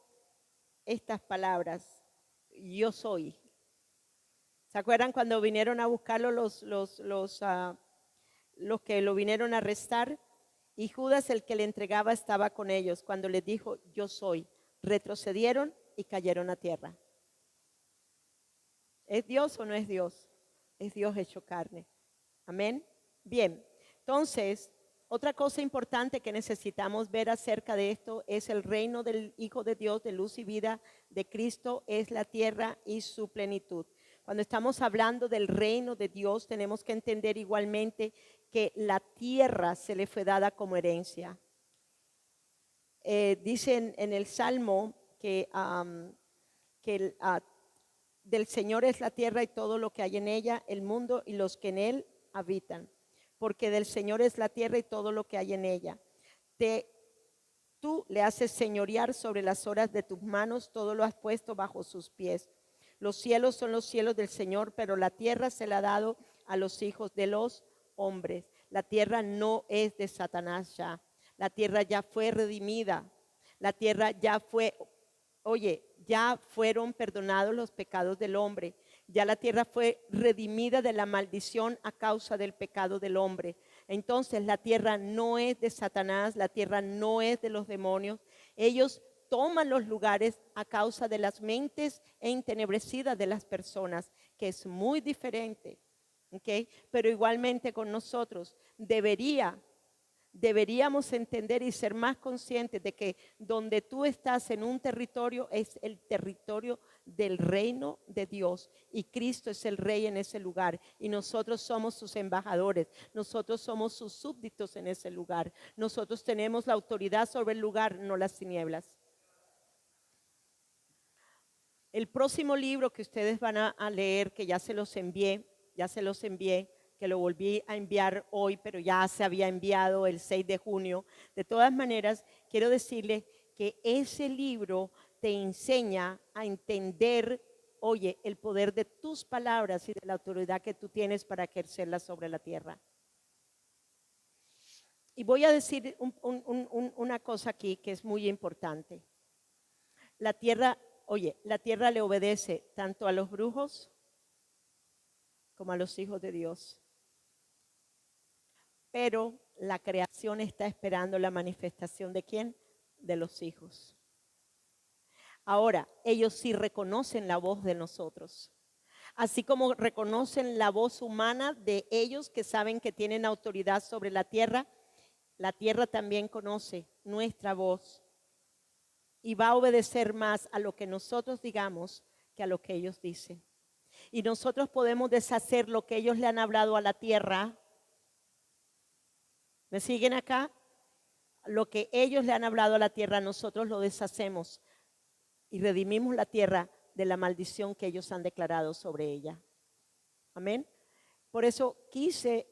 A: estas palabras: yo soy. ¿Se acuerdan cuando vinieron a buscarlo los que lo vinieron a arrestar? Y Judas, el que le entregaba, estaba con ellos. Cuando les dijo, yo soy, retrocedieron y cayeron a tierra. ¿Es Dios o no es Dios? Es Dios hecho carne. Amén. Bien, entonces, otra cosa importante que necesitamos ver acerca de esto es el reino del Hijo de Dios, de luz y vida de Cristo, es la tierra y su plenitud. Cuando estamos hablando del reino de Dios, tenemos que entender igualmente que la tierra se le fue dada como herencia. Dicen en el Salmo que del Señor es la tierra y todo lo que hay en ella, el mundo y los que en él habitan. Porque del Señor es la tierra y todo lo que hay en ella. Tú le haces señorear sobre las horas de tus manos, todo lo has puesto bajo sus pies. Los cielos son los cielos del Señor, pero la tierra se la ha dado a los hijos de los hombres. La tierra no es de Satanás ya. La tierra ya fue redimida. La tierra ya fue, ya fueron perdonados los pecados del hombre. Ya la tierra fue redimida de la maldición a causa del pecado del hombre. Entonces la tierra no es de Satanás, la tierra no es de los demonios. Ellos toman los lugares a causa de las mentes entenebrecidas de las personas, que es muy diferente. ¿Okay? Pero igualmente con nosotros deberíamos entender y ser más conscientes de que donde tú estás en un territorio es el territorio del reino de Dios y Cristo es el rey en ese lugar y nosotros somos sus embajadores, nosotros somos sus súbditos en ese lugar, nosotros tenemos la autoridad sobre el lugar, no las tinieblas. El próximo libro que ustedes van a leer, que ya se los envié, que lo volví a enviar hoy, pero ya se había enviado el 6 de junio. De todas maneras, quiero decirles que ese libro te enseña a entender, el poder de tus palabras y de la autoridad que tú tienes para ejercerlas sobre la tierra. Y voy a decir una cosa aquí que es muy importante. La tierra le obedece tanto a los brujos como a los hijos de Dios. Pero la creación está esperando la manifestación ¿de quién? De los hijos. Ahora, ellos sí reconocen la voz de nosotros. Así como reconocen la voz humana de ellos que saben que tienen autoridad sobre la tierra también conoce nuestra voz. Y va a obedecer más a lo que nosotros digamos que a lo que ellos dicen. Y nosotros podemos deshacer lo que ellos le han hablado a la tierra. ¿Me siguen acá? Lo que ellos le han hablado a la tierra, nosotros lo deshacemos y redimimos la tierra de la maldición que ellos han declarado sobre ella. Amén. Por eso quise,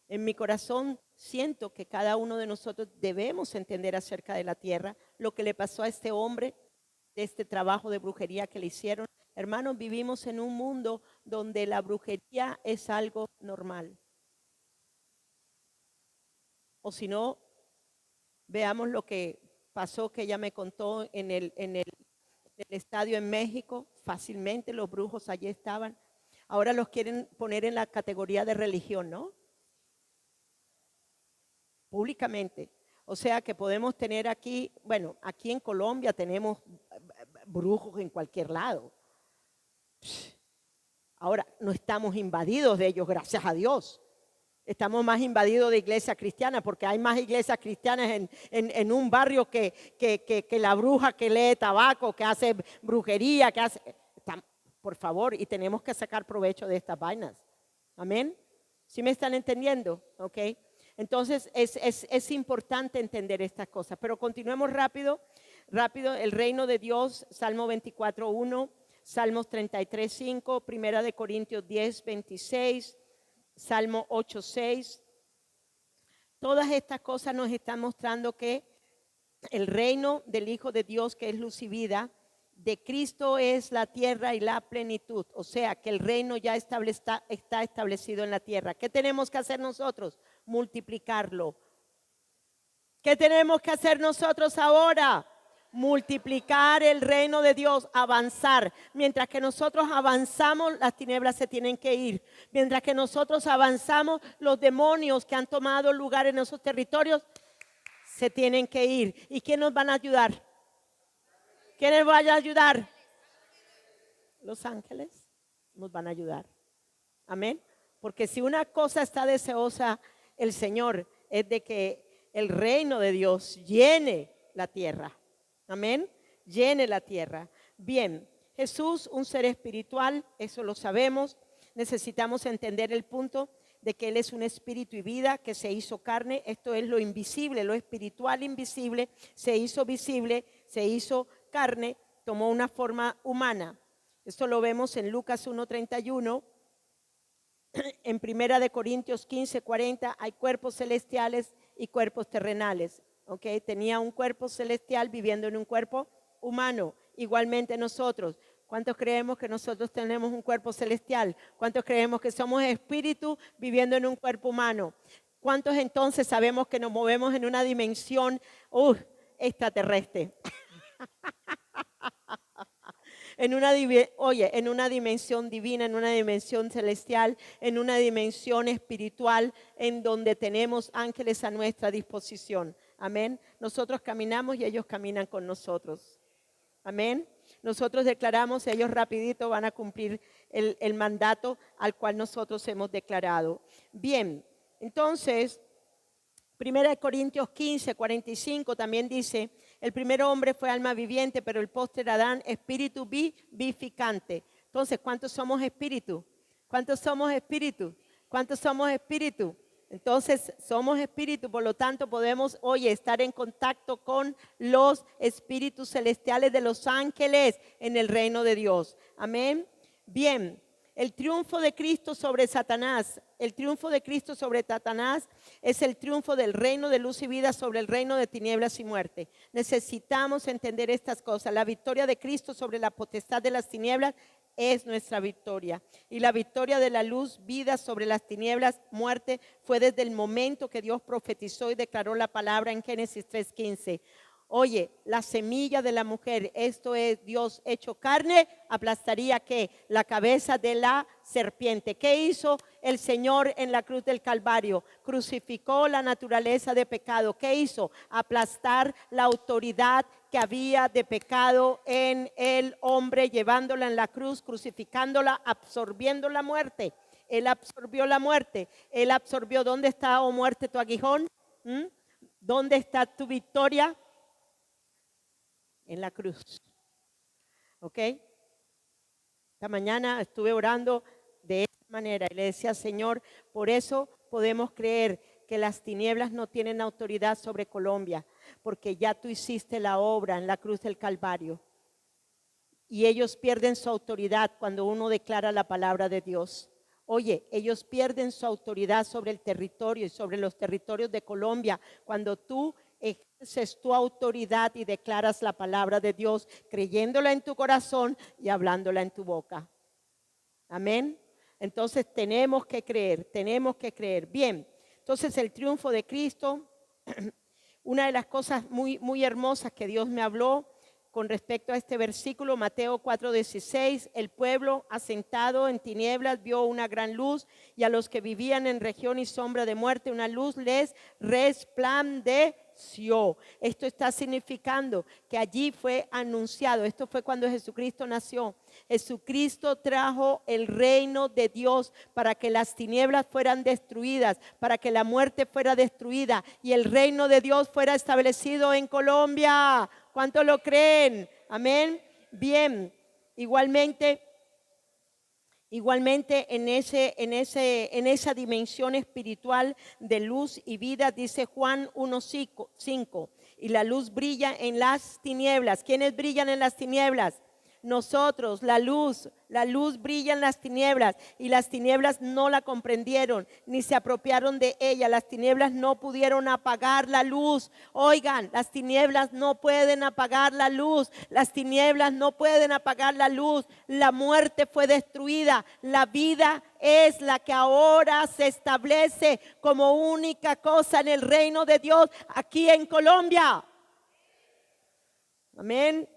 A: en mi corazón, siento que cada uno de nosotros debemos entender acerca de la tierra, lo que le pasó a este hombre, de este trabajo de brujería que le hicieron. Hermanos, vivimos en un mundo donde la brujería es algo normal. O si no, veamos lo que pasó, que ella me contó en el estadio en México. Fácilmente los brujos allí estaban. Ahora los quieren poner en la categoría de religión, ¿no? Públicamente. O sea que podemos tener aquí, aquí en Colombia tenemos brujos en cualquier lado. Ahora, no estamos invadidos de ellos, gracias a Dios. Estamos más invadidos de iglesias cristianas porque hay más iglesias cristianas en un barrio que la bruja que lee tabaco, que hace brujería, por favor, y tenemos que sacar provecho de estas vainas. Amén. ¿Sí me están entendiendo? Ok. Entonces es importante entender estas cosas. Pero continuemos rápido. El reino de Dios, Salmo 24:1, Salmos 33:5, Primera de Corintios 10:26. Salmo 8:6. Todas estas cosas nos están mostrando que el reino del Hijo de Dios, que es luz y vida, de Cristo es la tierra y la plenitud. O sea, que el reino ya está establecido en la tierra. ¿Qué tenemos que hacer nosotros? Multiplicarlo. ¿Qué tenemos que hacer nosotros ahora? multiplicar el reino de Dios, avanzar. Mientras que nosotros avanzamos, las tinieblas se tienen que ir. Mientras que nosotros avanzamos, los demonios que han tomado lugar en esos territorios se tienen que ir. ¿Y quién nos van a ayudar? ¿Quiénes van a ayudar? Los ángeles nos van a ayudar. Amén. Porque si una cosa está deseosa el Señor, es de que el reino de Dios llene la tierra. Amén. Llene la tierra. Bien, Jesús, un ser espiritual, eso lo sabemos. Necesitamos entender el punto de que Él es un espíritu y vida que se hizo carne. Esto es lo invisible, lo espiritual invisible. Se hizo visible, se hizo carne, tomó una forma humana. Esto lo vemos en Lucas 1:31. En 1 Corintios 15:40 hay cuerpos celestiales y cuerpos terrenales. Okay, tenía un cuerpo celestial viviendo en un cuerpo humano. Igualmente nosotros. ¿Cuántos creemos que nosotros tenemos un cuerpo celestial? ¿Cuántos creemos que somos espíritu viviendo en un cuerpo humano? ¿Cuántos entonces sabemos que nos movemos en una dimensión extraterrestre? En una dimensión divina, en una dimensión celestial, en una dimensión espiritual, en donde tenemos ángeles a nuestra disposición. Amén. Nosotros caminamos y ellos caminan con nosotros. Amén. Nosotros declaramos y ellos rapidito van a cumplir el mandato al cual nosotros hemos declarado. Bien, entonces, 1 Corintios 15:45 también dice: el primer hombre fue alma viviente, pero el postre Adán, espíritu vivificante. Entonces, ¿cuántos somos espíritu? ¿Cuántos somos espíritu? ¿Cuántos somos espíritu? Entonces, somos espíritu, por lo tanto, podemos hoy estar en contacto con los espíritus celestiales de los ángeles en el reino de Dios. Amén. Bien. El triunfo de Cristo sobre Satanás. El triunfo de Cristo sobre Satanás es el triunfo del reino de luz y vida sobre el reino de tinieblas y muerte. Necesitamos entender estas cosas. La victoria de Cristo sobre la potestad de las tinieblas es nuestra victoria. Y la victoria de la luz, vida sobre las tinieblas, muerte, fue desde el momento que Dios profetizó y declaró la palabra en Génesis 3:15. Oye, la semilla de la mujer, esto es Dios hecho carne, aplastaría ¿qué? La cabeza de la serpiente. ¿Qué hizo el Señor en la cruz del Calvario? Crucificó la naturaleza de pecado. ¿Qué hizo? Aplastar la autoridad que había de pecado en el hombre, llevándola en la cruz, crucificándola, absorbiendo la muerte. Él absorbió la muerte. Él absorbió. ¿Dónde está, oh muerte, tu aguijón? ¿Dónde está tu victoria? En la cruz. ¿Ok? Esta mañana estuve orando de esta manera y le decía: Señor, por eso podemos creer que las tinieblas no tienen autoridad sobre Colombia, porque ya tú hiciste la obra en la cruz del Calvario. Y ellos pierden su autoridad cuando uno declara la palabra de Dios. Oye, ellos pierden su autoridad sobre el territorio y sobre los territorios de Colombia cuando tú ejerces tu autoridad y declaras la palabra de Dios, creyéndola en tu corazón y hablándola en tu boca. Amén. Entonces tenemos que creer, tenemos que creer. Bien, entonces el triunfo de Cristo, una de las cosas muy, muy hermosas que Dios me habló con respecto a este versículo, Mateo 4:16, el pueblo asentado en tinieblas vio una gran luz, y a los que vivían en región y sombra de muerte una luz les resplandeció. Esto está significando que allí fue anunciado. Esto fue cuando Jesucristo nació. Jesucristo trajo el reino de Dios para que las tinieblas fueran destruidas, para que la muerte fuera destruida y el reino de Dios fuera establecido en Colombia. ¿Cuántos lo creen? Amén. Bien, igualmente en esa dimensión espiritual de luz y vida, dice Juan 1:5, y la luz brilla en las tinieblas. ¿Quiénes brillan en las tinieblas? Nosotros, la luz brilla en las tinieblas, y las tinieblas no la comprendieron ni se apropiaron de ella. Las tinieblas no pudieron apagar la luz. Oigan, las tinieblas no pueden apagar la luz. Las tinieblas no pueden apagar la luz. La muerte fue destruida. La vida es la que ahora se establece como única cosa en el reino de Dios aquí en Colombia. Amén.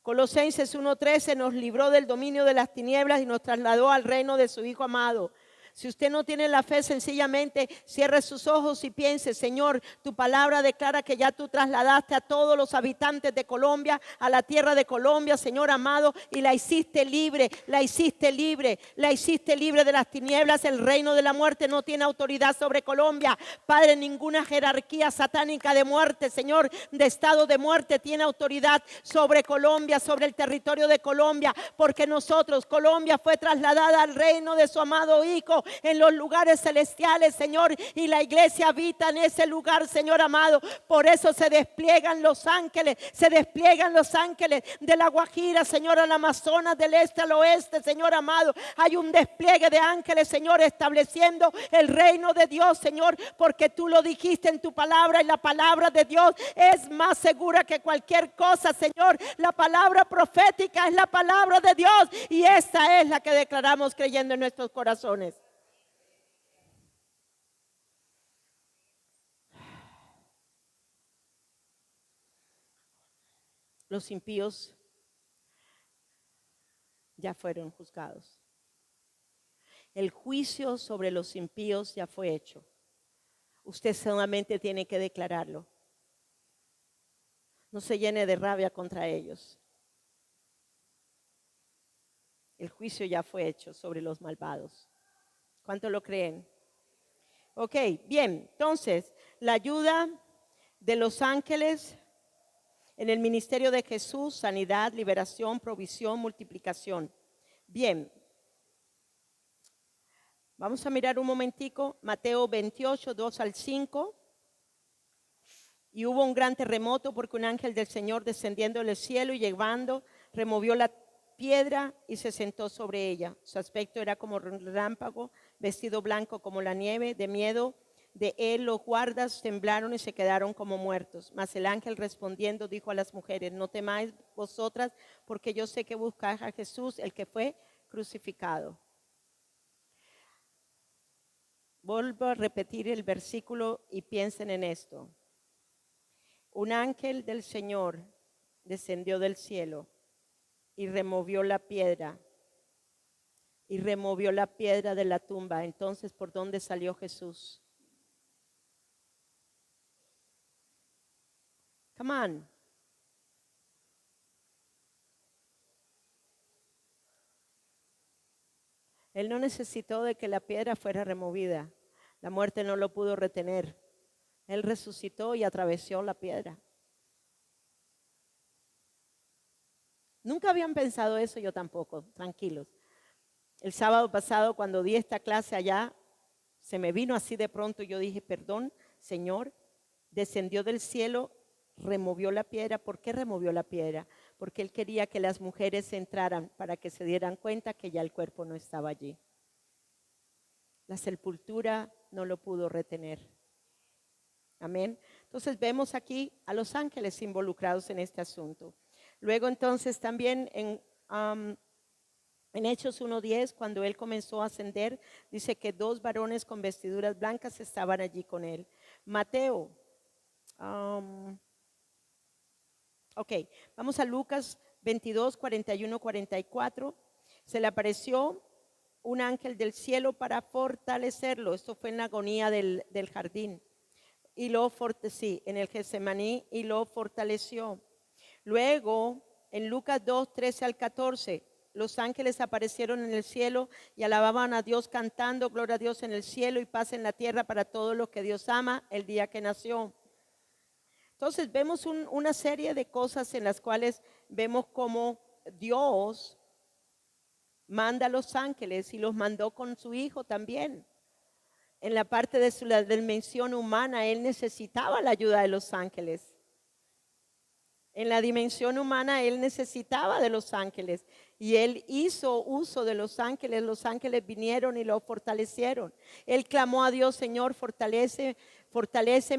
A: Colosenses 1:13 nos libró del dominio de las tinieblas y nos trasladó al reino de su Hijo amado. Si usted no tiene la fe, sencillamente cierre sus ojos y piense: Señor, tu palabra declara que ya tú trasladaste a todos los habitantes de Colombia a la tierra de Colombia, Señor amado, y la hiciste libre, la hiciste libre, la hiciste libre de las tinieblas. El reino de la muerte no tiene autoridad sobre Colombia. Padre, ninguna jerarquía satánica de muerte, Señor, de estado de muerte tiene autoridad sobre Colombia, sobre el territorio de Colombia, porque nosotros, Colombia fue trasladada al reino de su amado Hijo en los lugares celestiales, Señor, y la iglesia habita en ese lugar, Señor amado. Por eso se despliegan los ángeles de la Guajira, Señor, al Amazonas, del este al oeste, Señor amado. Hay un despliegue de ángeles, Señor, estableciendo el reino de Dios, Señor, porque tú lo dijiste en tu palabra, y la palabra de Dios es más segura que cualquier cosa, Señor. La palabra profética es la palabra de Dios, y esta es la que declaramos creyendo en nuestros corazones. Los impíos ya fueron juzgados. El juicio sobre los impíos ya fue hecho. Usted solamente tiene que declararlo. No se llene de rabia contra ellos. El juicio ya fue hecho sobre los malvados. ¿Cuánto lo creen? Ok, bien. Entonces, la ayuda de los ángeles en el ministerio de Jesús: sanidad, liberación, provisión, multiplicación. Bien. Vamos a mirar un momentico Mateo 28, 2 al 5. Y hubo un gran terremoto, porque un ángel del Señor, descendiendo del cielo y llevando, removió la piedra y se sentó sobre ella. Su aspecto era como relámpago, vestido blanco como la nieve. De miedo de él los guardas temblaron y se quedaron como muertos. Mas el ángel, respondiendo, dijo a las mujeres: no temáis vosotras, porque yo sé que buscáis a Jesús, el que fue crucificado. Vuelvo a repetir el versículo y piensen en esto. Un ángel del Señor descendió del cielo y removió la piedra. Y removió la piedra de la tumba. Entonces, ¿por dónde salió Jesús? Come on. Él no necesitó de que la piedra fuera removida. La muerte no lo pudo retener. Él resucitó y atravesó la piedra. Nunca habían pensado eso, yo tampoco, tranquilos. El sábado pasado, cuando di esta clase allá, se me vino así de pronto. Yo dije: perdón, Señor, descendió del cielo, removió la piedra. ¿Por qué removió la piedra? Porque Él quería que las mujeres entraran para que se dieran cuenta que ya el cuerpo no estaba allí. La sepultura no lo pudo retener. Amén. Entonces vemos aquí a los ángeles involucrados en este asunto. Luego entonces también en Hechos 1:10, cuando él comenzó a ascender, dice que 2 varones con vestiduras blancas estaban allí con él. Mateo. Ok, vamos a Lucas 22, 41, 44. Se le apareció un ángel del cielo para fortalecerlo. Esto fue en la agonía del jardín. Y lo fortaleció en el Getsemaní, y lo fortaleció. Luego, en Lucas 2, 13 al 14, los ángeles aparecieron en el cielo y alababan a Dios cantando: gloria a Dios en el cielo y paz en la tierra para todos los que Dios ama, el día que nació. Entonces vemos una serie de cosas en las cuales vemos cómo Dios manda a los ángeles, y los mandó con su Hijo también. En la parte de su dimensión humana, Él necesitaba la ayuda de los ángeles. En la dimensión humana, Él necesitaba de los ángeles, y Él hizo uso de los ángeles. Los ángeles vinieron y lo fortalecieron. Él clamó a Dios: Señor, fortaléceme,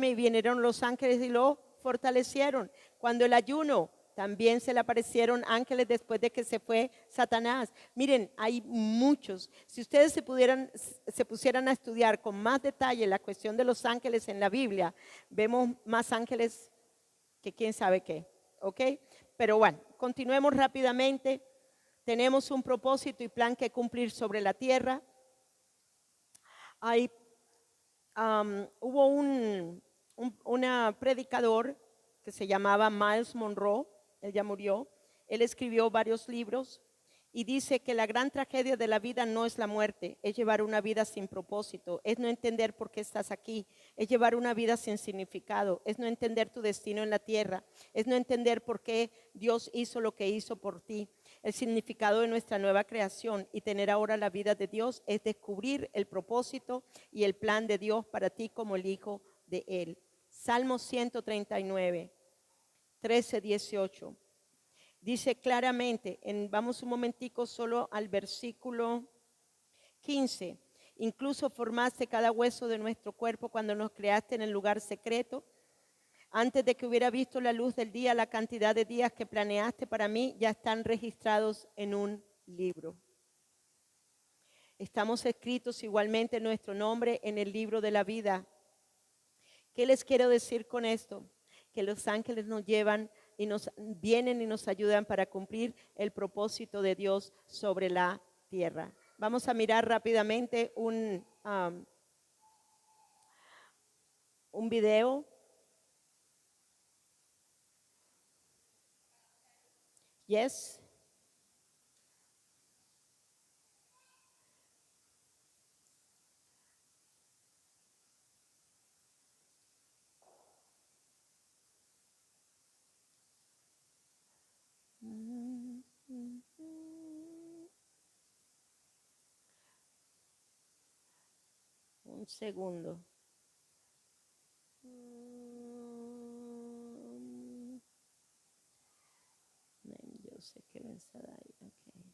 A: y vinieron los ángeles y lo fortalecieron. Cuando el ayuno, también se le aparecieron ángeles después de que se fue Satanás. Miren, hay muchos. Si ustedes se pusieran a estudiar con más detalle la cuestión de los ángeles en la Biblia, vemos más ángeles que quién sabe qué, ¿ok? Pero bueno, continuemos rápidamente. Tenemos un propósito y plan que cumplir sobre la tierra. Hay, hubo una predicador que se llamaba Miles Monroe, él ya murió, él escribió varios libros y dice que la gran tragedia de la vida no es la muerte, es llevar una vida sin propósito, es no entender por qué estás aquí, es llevar una vida sin significado, es no entender tu destino en la tierra, es no entender por qué Dios hizo lo que hizo por ti. El significado de nuestra nueva creación y tener ahora la vida de Dios es descubrir el propósito y el plan de Dios para ti como el hijo de Él. Salmo 139, 13, 18. Dice claramente, vamos un momentico solo al versículo 15. Incluso formaste cada hueso de nuestro cuerpo cuando nos creaste en el lugar secreto. Antes de que hubiera visto la luz del día, la cantidad de días que planeaste para mí ya están registrados en un libro. Estamos escritos igualmente nuestro nombre en el libro de la vida. ¿Qué les quiero decir con esto? Que los ángeles nos llevan y nos vienen y nos ayudan para cumplir el propósito de Dios sobre la tierra. Vamos a mirar rápidamente un video. Yes. Un segundo. Yo sé que ahí. Okay.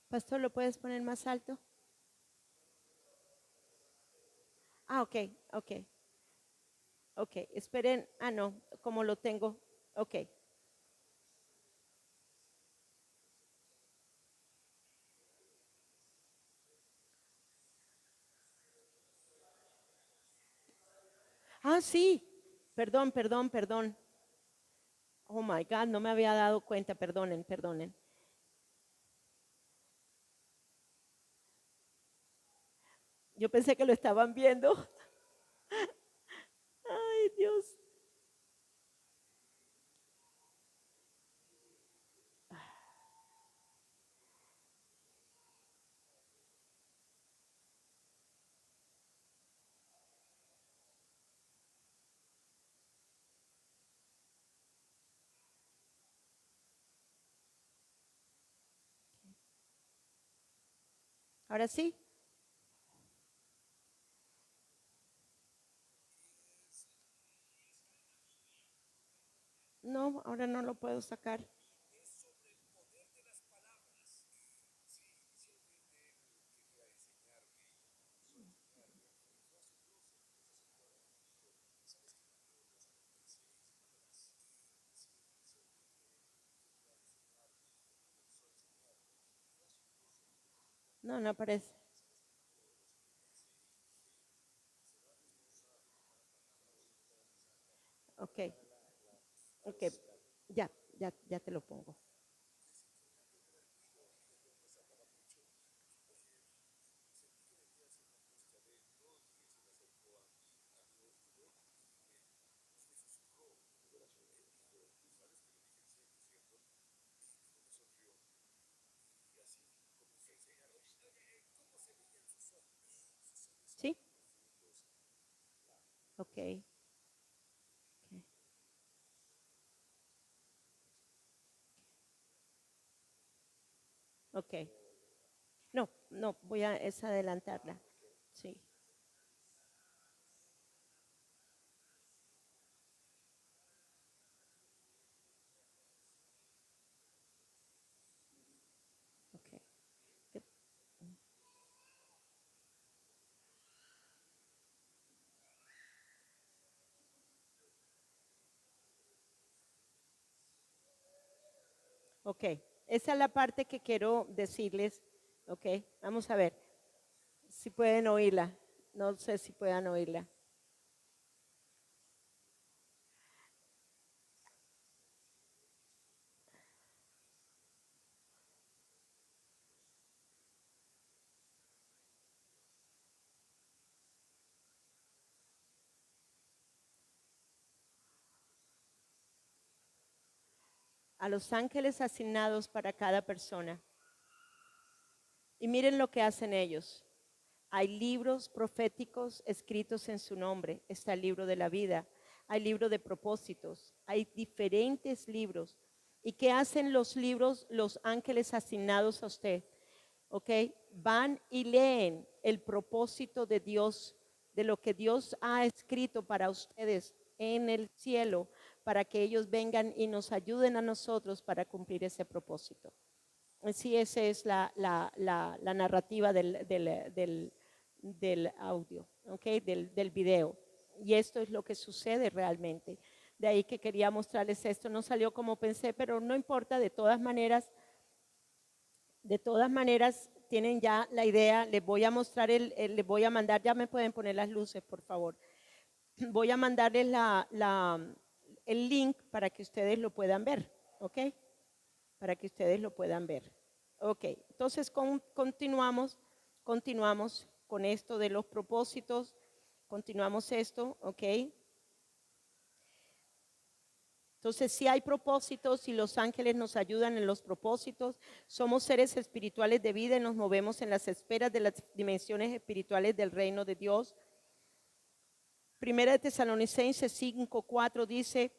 A: Pastor, ¿lo puedes poner más alto? Ah, ok, ok. Ok, esperen. Ah, no, como lo tengo. Ok. Ah, sí. Perdón, perdón, perdón. Oh my God, no me había dado cuenta. Perdonen, perdonen. Yo pensé que lo estaban viendo. Ay, Dios. Ahora sí. No, ahora no lo puedo sacar. No, no aparece. Ok, ok. Ya, ya, ya te lo pongo. ¿Sí? Ok. Ok. No, no, voy a es adelantarla. Sí. Ok. Ok. Esa es la parte que quiero decirles. Ok. Vamos a ver si pueden oírla. No sé si puedan oírla. A los ángeles asignados para cada persona. Y miren lo que hacen ellos. Hay libros proféticos escritos en su nombre. Está el libro de la vida. Hay libro de propósitos. Hay diferentes libros. ¿Y qué hacen los libros, los ángeles asignados a usted? ¿Ok? Van y leen el propósito de Dios, de lo que Dios ha escrito para ustedes en el cielo, para que ellos vengan y nos ayuden a nosotros para cumplir ese propósito. Sí, esa es la narrativa del audio, ¿okay? Del video. Y esto es lo que sucede realmente. De ahí que quería mostrarles esto. No salió como pensé, pero no importa. De todas maneras, tienen ya la idea. Les voy a mostrar, les voy a mandar, ya me pueden poner las luces, por favor. Voy a mandarles el link para que ustedes lo puedan ver, ¿ok? Para que ustedes lo puedan ver. Ok, entonces continuamos con esto de los propósitos, continuamos esto, ok. Entonces, si hay propósitos y los ángeles nos ayudan en los propósitos, somos seres espirituales de vida y nos movemos en las esferas de las dimensiones espirituales del reino de Dios. Primera de Tesalonicenses 5:4 dice: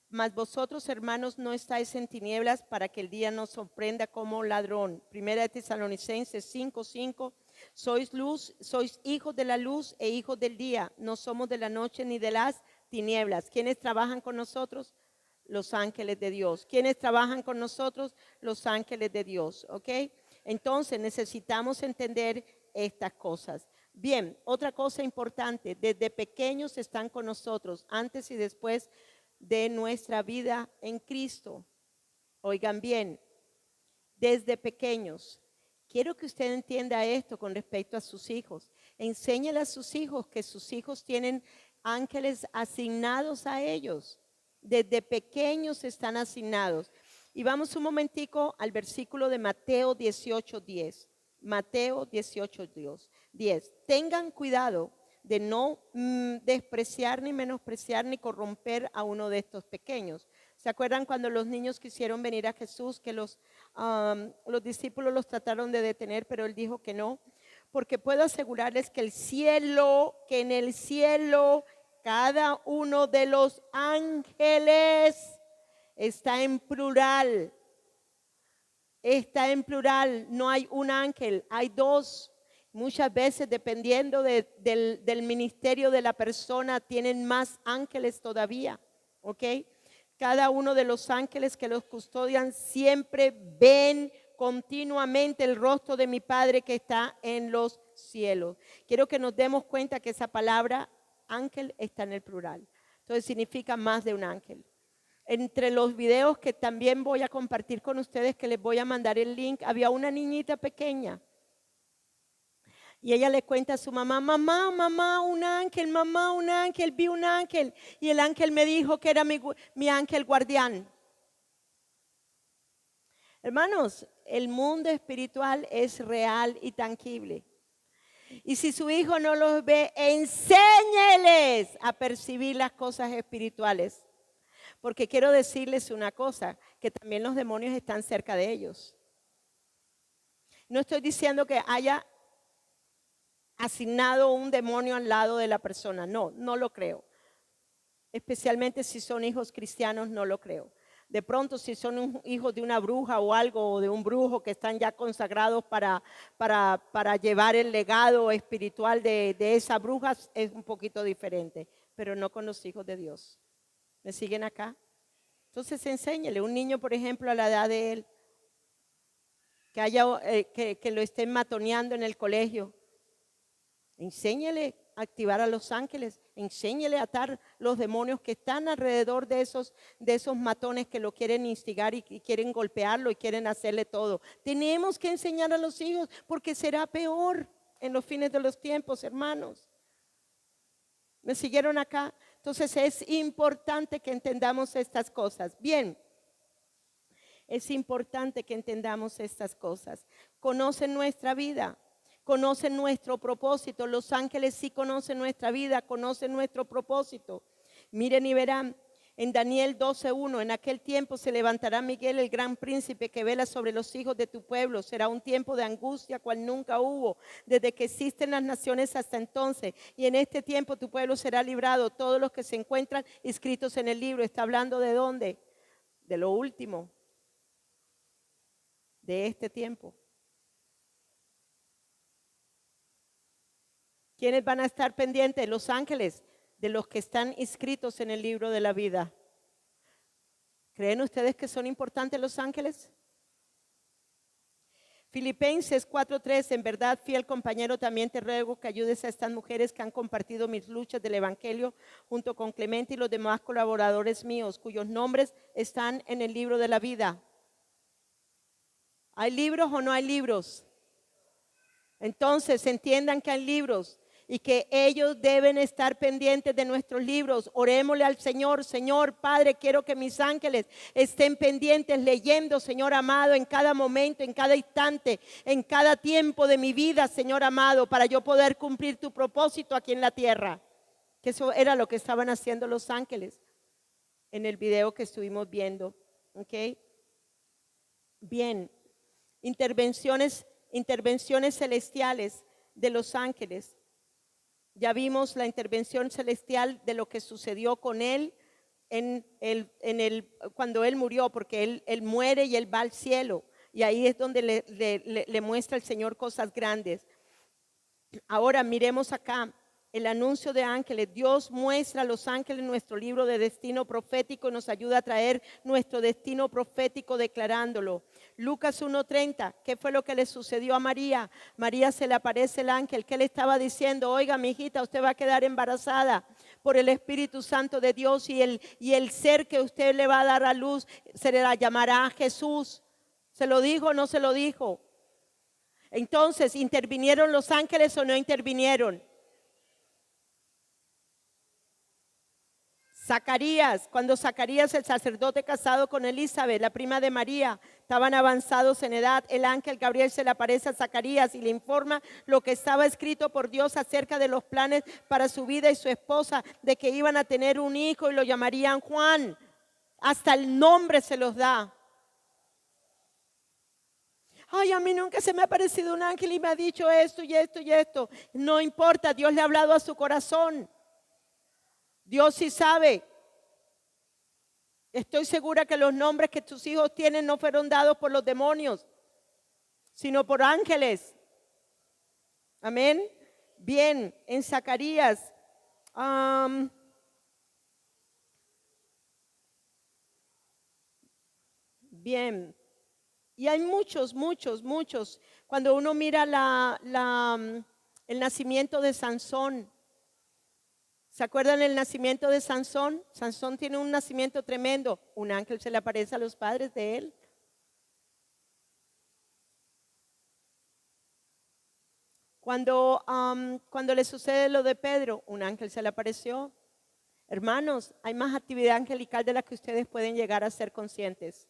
A: mas vosotros, hermanos, no estáis en tinieblas para que el día nos sorprenda como ladrón. Primera de Tesalonicenses 5:5. Sois luz, sois hijos de la luz e hijos del día. No somos de la noche ni de las tinieblas. ¿Quiénes trabajan con nosotros? Los ángeles de Dios. ¿Quiénes trabajan con nosotros? Los ángeles de Dios. ¿Ok? Entonces necesitamos entender estas cosas. Bien, otra cosa importante. Desde pequeños están con nosotros, antes y después de nuestra vida en Cristo. Oigan bien, desde pequeños. Quiero que usted entienda esto con respecto a sus hijos. Enséñale a sus hijos que sus hijos tienen ángeles asignados a ellos. Desde pequeños están asignados. Y vamos un momentico al versículo de Mateo 18:10. Mateo 18:10. Tengan cuidado de no despreciar ni menospreciar ni corromper a uno de estos pequeños. ¿Se acuerdan cuando los niños quisieron venir a Jesús, que los discípulos los trataron de detener, pero él dijo que no? Porque puedo asegurarles que en el cielo, cada uno de los ángeles está en plural. Está en plural, no hay un ángel, hay dos. Muchas veces, dependiendo del ministerio de la persona, tienen más ángeles todavía, ¿ok? Cada uno de los ángeles que los custodian siempre ven continuamente el rostro de mi Padre que está en los cielos. Quiero que nos demos cuenta que esa palabra ángel está en el plural. Entonces significa más de un ángel. Entre los videos que también voy a compartir con ustedes, que les voy a mandar el link, había una niñita pequeña. Y ella le cuenta a su mamá: mamá, un ángel, vi un ángel. Y el ángel me dijo que era mi ángel guardián. Hermanos, el mundo espiritual es real y tangible. Y si su hijo no los ve, enséñeles a percibir las cosas espirituales. Porque quiero decirles una cosa, que también los demonios están cerca de ellos. No estoy diciendo que haya asignado un demonio al lado de la persona. No, no lo creo. Especialmente si son hijos cristianos, no lo creo. De pronto, si son hijos de una bruja o algo, o de un brujo que están ya consagrados para llevar el legado espiritual de esa bruja, es un poquito diferente. Pero no con los hijos de Dios. ¿Me siguen acá? Entonces, enséñele. Un niño, por ejemplo, a la edad de él, que lo estén matoneando en el colegio. Enséñele a activar a los ángeles, enséñele a atar los demonios que están alrededor de esos matones que lo quieren instigar y quieren golpearlo y quieren hacerle todo. Tenemos que enseñar a los hijos, porque será peor en los fines de los tiempos, hermanos. ¿Me siguieron acá? Entonces es importante que entendamos estas cosas. Bien, es importante que entendamos estas cosas. Conocen nuestra vida, conocen nuestro propósito. Los ángeles sí conocen nuestra vida, conocen nuestro propósito. Miren y verán. En Daniel 12:1, en aquel tiempo se levantará Miguel, el gran príncipe que vela sobre los hijos de tu pueblo. Será un tiempo de angustia cual nunca hubo, desde que existen las naciones hasta entonces. Y en este tiempo tu pueblo será librado, todos los que se encuentran inscritos en el libro. ¿Está hablando de dónde? De lo último, de este tiempo. ¿Quiénes van a estar pendientes? Los ángeles, de los que están inscritos en el libro de la vida. ¿Creen ustedes que son importantes los ángeles? Filipenses 4:3, en verdad, fiel compañero, también te ruego que ayudes a estas mujeres que han compartido mis luchas del Evangelio junto con Clemente y los demás colaboradores míos, cuyos nombres están en el libro de la vida. ¿Hay libros o no hay libros? Entonces entiendan que hay libros y que ellos deben estar pendientes de nuestros libros. Orémosle al Señor: Señor Padre, quiero que mis ángeles estén pendientes, leyendo, Señor amado, en cada momento, en cada instante, en cada tiempo de mi vida, Señor amado, para yo poder cumplir tu propósito aquí en la tierra. Que eso era lo que estaban haciendo los ángeles en el video que estuvimos viendo. ¿Ok? Bien, intervenciones celestiales de los ángeles. Ya vimos la intervención celestial de lo que sucedió con él cuando él murió, porque él muere y él va al cielo. Y ahí es donde le muestra el Señor cosas grandes. Ahora miremos acá el anuncio de ángeles. Dios muestra a los ángeles nuestro libro de destino profético y nos ayuda a traer nuestro destino profético declarándolo. Lucas 1:30, ¿qué fue lo que le sucedió a María? María, se le aparece el ángel. ¿Qué le estaba diciendo? Oiga, mi hijita, usted va a quedar embarazada por el Espíritu Santo de Dios y el ser que usted le va a dar a luz se le llamará Jesús. ¿Se lo dijo o no se lo dijo? Entonces, ¿intervinieron los ángeles o no intervinieron? Zacarías, cuando Zacarías, el sacerdote casado con Elizabeth, la prima de María, estaban avanzados en edad, el ángel Gabriel se le aparece a Zacarías y le informa lo que estaba escrito por Dios acerca de los planes para su vida y su esposa, de que iban a tener un hijo y lo llamarían Juan. Hasta el nombre se los da. Ay, a mí nunca se me ha aparecido un ángel y me ha dicho esto y esto y esto. No importa, Dios le ha hablado a su corazón. Dios sí sabe. Estoy segura que los nombres que tus hijos tienen no fueron dados por los demonios, sino por ángeles. Amén. Bien, en Zacarías. Bien. Y hay muchos. Cuando uno mira el nacimiento de Sansón. ¿Se acuerdan el nacimiento de Sansón? Sansón tiene un nacimiento tremendo. Un ángel se le aparece a los padres de él. Cuando le sucede lo de Pedro, un ángel se le apareció. Hermanos, hay más actividad angelical de la que ustedes pueden llegar a ser conscientes.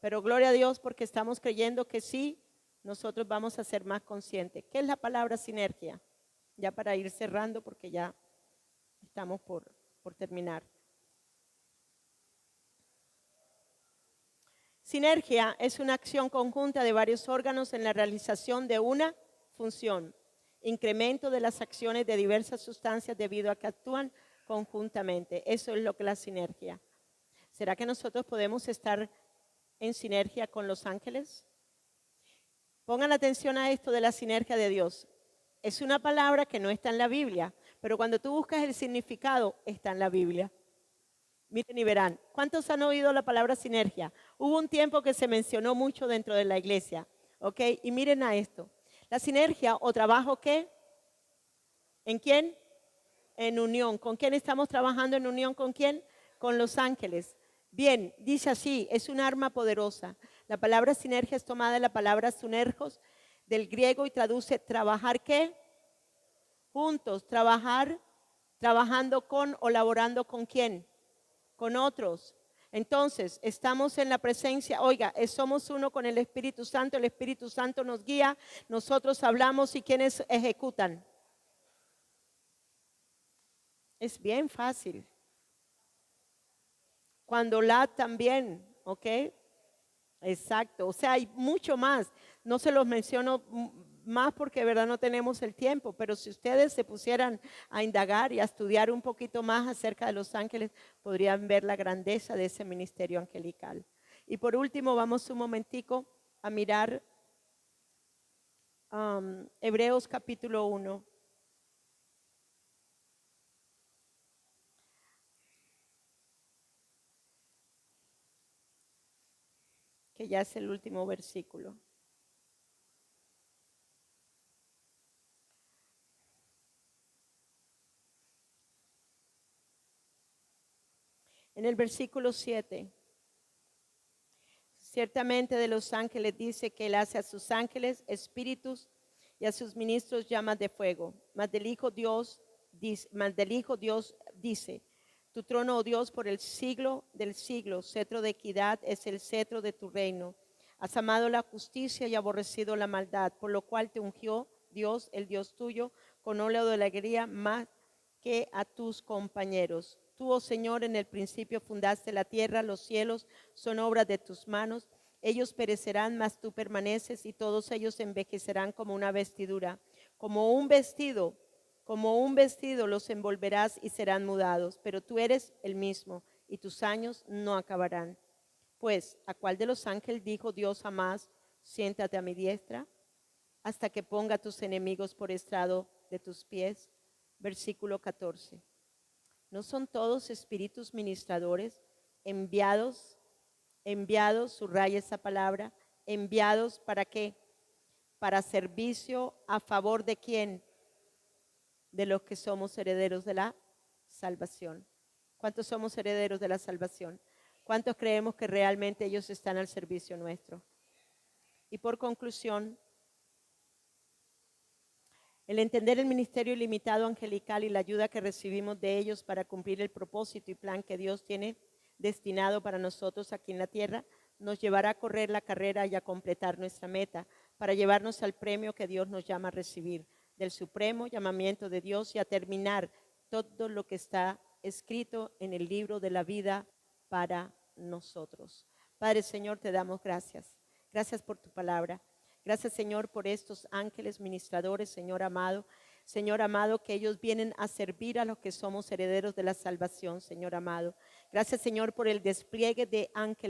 A: Pero gloria a Dios porque estamos creyendo que sí, nosotros vamos a ser más conscientes. ¿Qué es la palabra sinergia? Ya para ir cerrando porque ya estamos por terminar. Sinergia es una acción conjunta de varios órganos en la realización de una función. Incremento de las acciones de diversas sustancias debido a que actúan conjuntamente. Eso es lo que es la sinergia. ¿Será que nosotros podemos estar en sinergia con los ángeles? Pongan atención a esto de la sinergia de Dios. Es una palabra que no está en la Biblia, pero cuando tú buscas el significado, está en la Biblia. Miren y verán. ¿Cuántos han oído la palabra sinergia? Hubo un tiempo que se mencionó mucho dentro de la iglesia. ¿Ok? Y miren a esto. La sinergia o trabajo, ¿qué? ¿En quién? En unión. ¿Con quién estamos trabajando en unión? ¿Con quién? Con los ángeles. Bien, dice así, es un arma poderosa. La palabra sinergia es tomada de la palabra sunergos del griego y traduce trabajar, ¿qué? Juntos, trabajar trabajando con o laborando con quién, con otros. Entonces, estamos en la presencia, oiga, somos uno con el Espíritu Santo nos guía, nosotros hablamos y quienes ejecutan. Es bien fácil. Cuando la también, ¿ok? Exacto, o sea, hay mucho más. No se los menciono más porque de verdad no tenemos el tiempo, pero si ustedes se pusieran a indagar y a estudiar un poquito más acerca de los ángeles, podrían ver la grandeza de ese ministerio angelical. Y por último, vamos un momentico a mirar Hebreos capítulo 1. Que ya es el último versículo. En el versículo 7, ciertamente de los ángeles dice que él hace a sus ángeles espíritus y a sus ministros llamas de fuego. Mas del Hijo Dios dice, tu trono, oh Dios, por el siglo del siglo, cetro de equidad es el cetro de tu reino. Has amado la justicia y aborrecido la maldad, por lo cual te ungió Dios, el Dios tuyo, con óleo de alegría más que a tus compañeros. Tú, oh Señor, en el principio fundaste la tierra, los cielos son obras de tus manos. Ellos perecerán, mas tú permaneces, y todos ellos envejecerán como una vestidura. Como un vestido los envolverás y serán mudados, pero tú eres el mismo, y tus años no acabarán. Pues, ¿a cuál de los ángeles dijo Dios jamás, siéntate a mi diestra, hasta que ponga a tus enemigos por estrado de tus pies? Versículo 14. ¿No son todos espíritus ministradores enviados, subraya esa palabra, enviados para qué? Para servicio a favor de quién? De los que somos herederos de la salvación. ¿Cuántos somos herederos de la salvación? ¿Cuántos creemos que realmente ellos están al servicio nuestro? Y por conclusión, el entender el ministerio ilimitado angelical y la ayuda que recibimos de ellos para cumplir el propósito y plan que Dios tiene destinado para nosotros aquí en la tierra, nos llevará a correr la carrera y a completar nuestra meta, para llevarnos al premio que Dios nos llama a recibir, del supremo llamamiento de Dios, y a terminar todo lo que está escrito en el libro de la vida para nosotros. Padre Señor, te damos gracias. Gracias por tu palabra. Gracias, Señor, por estos ángeles ministradores, Señor amado, que ellos vienen a servir a los que somos herederos de la salvación, Señor amado. Gracias, Señor, por el despliegue de ángeles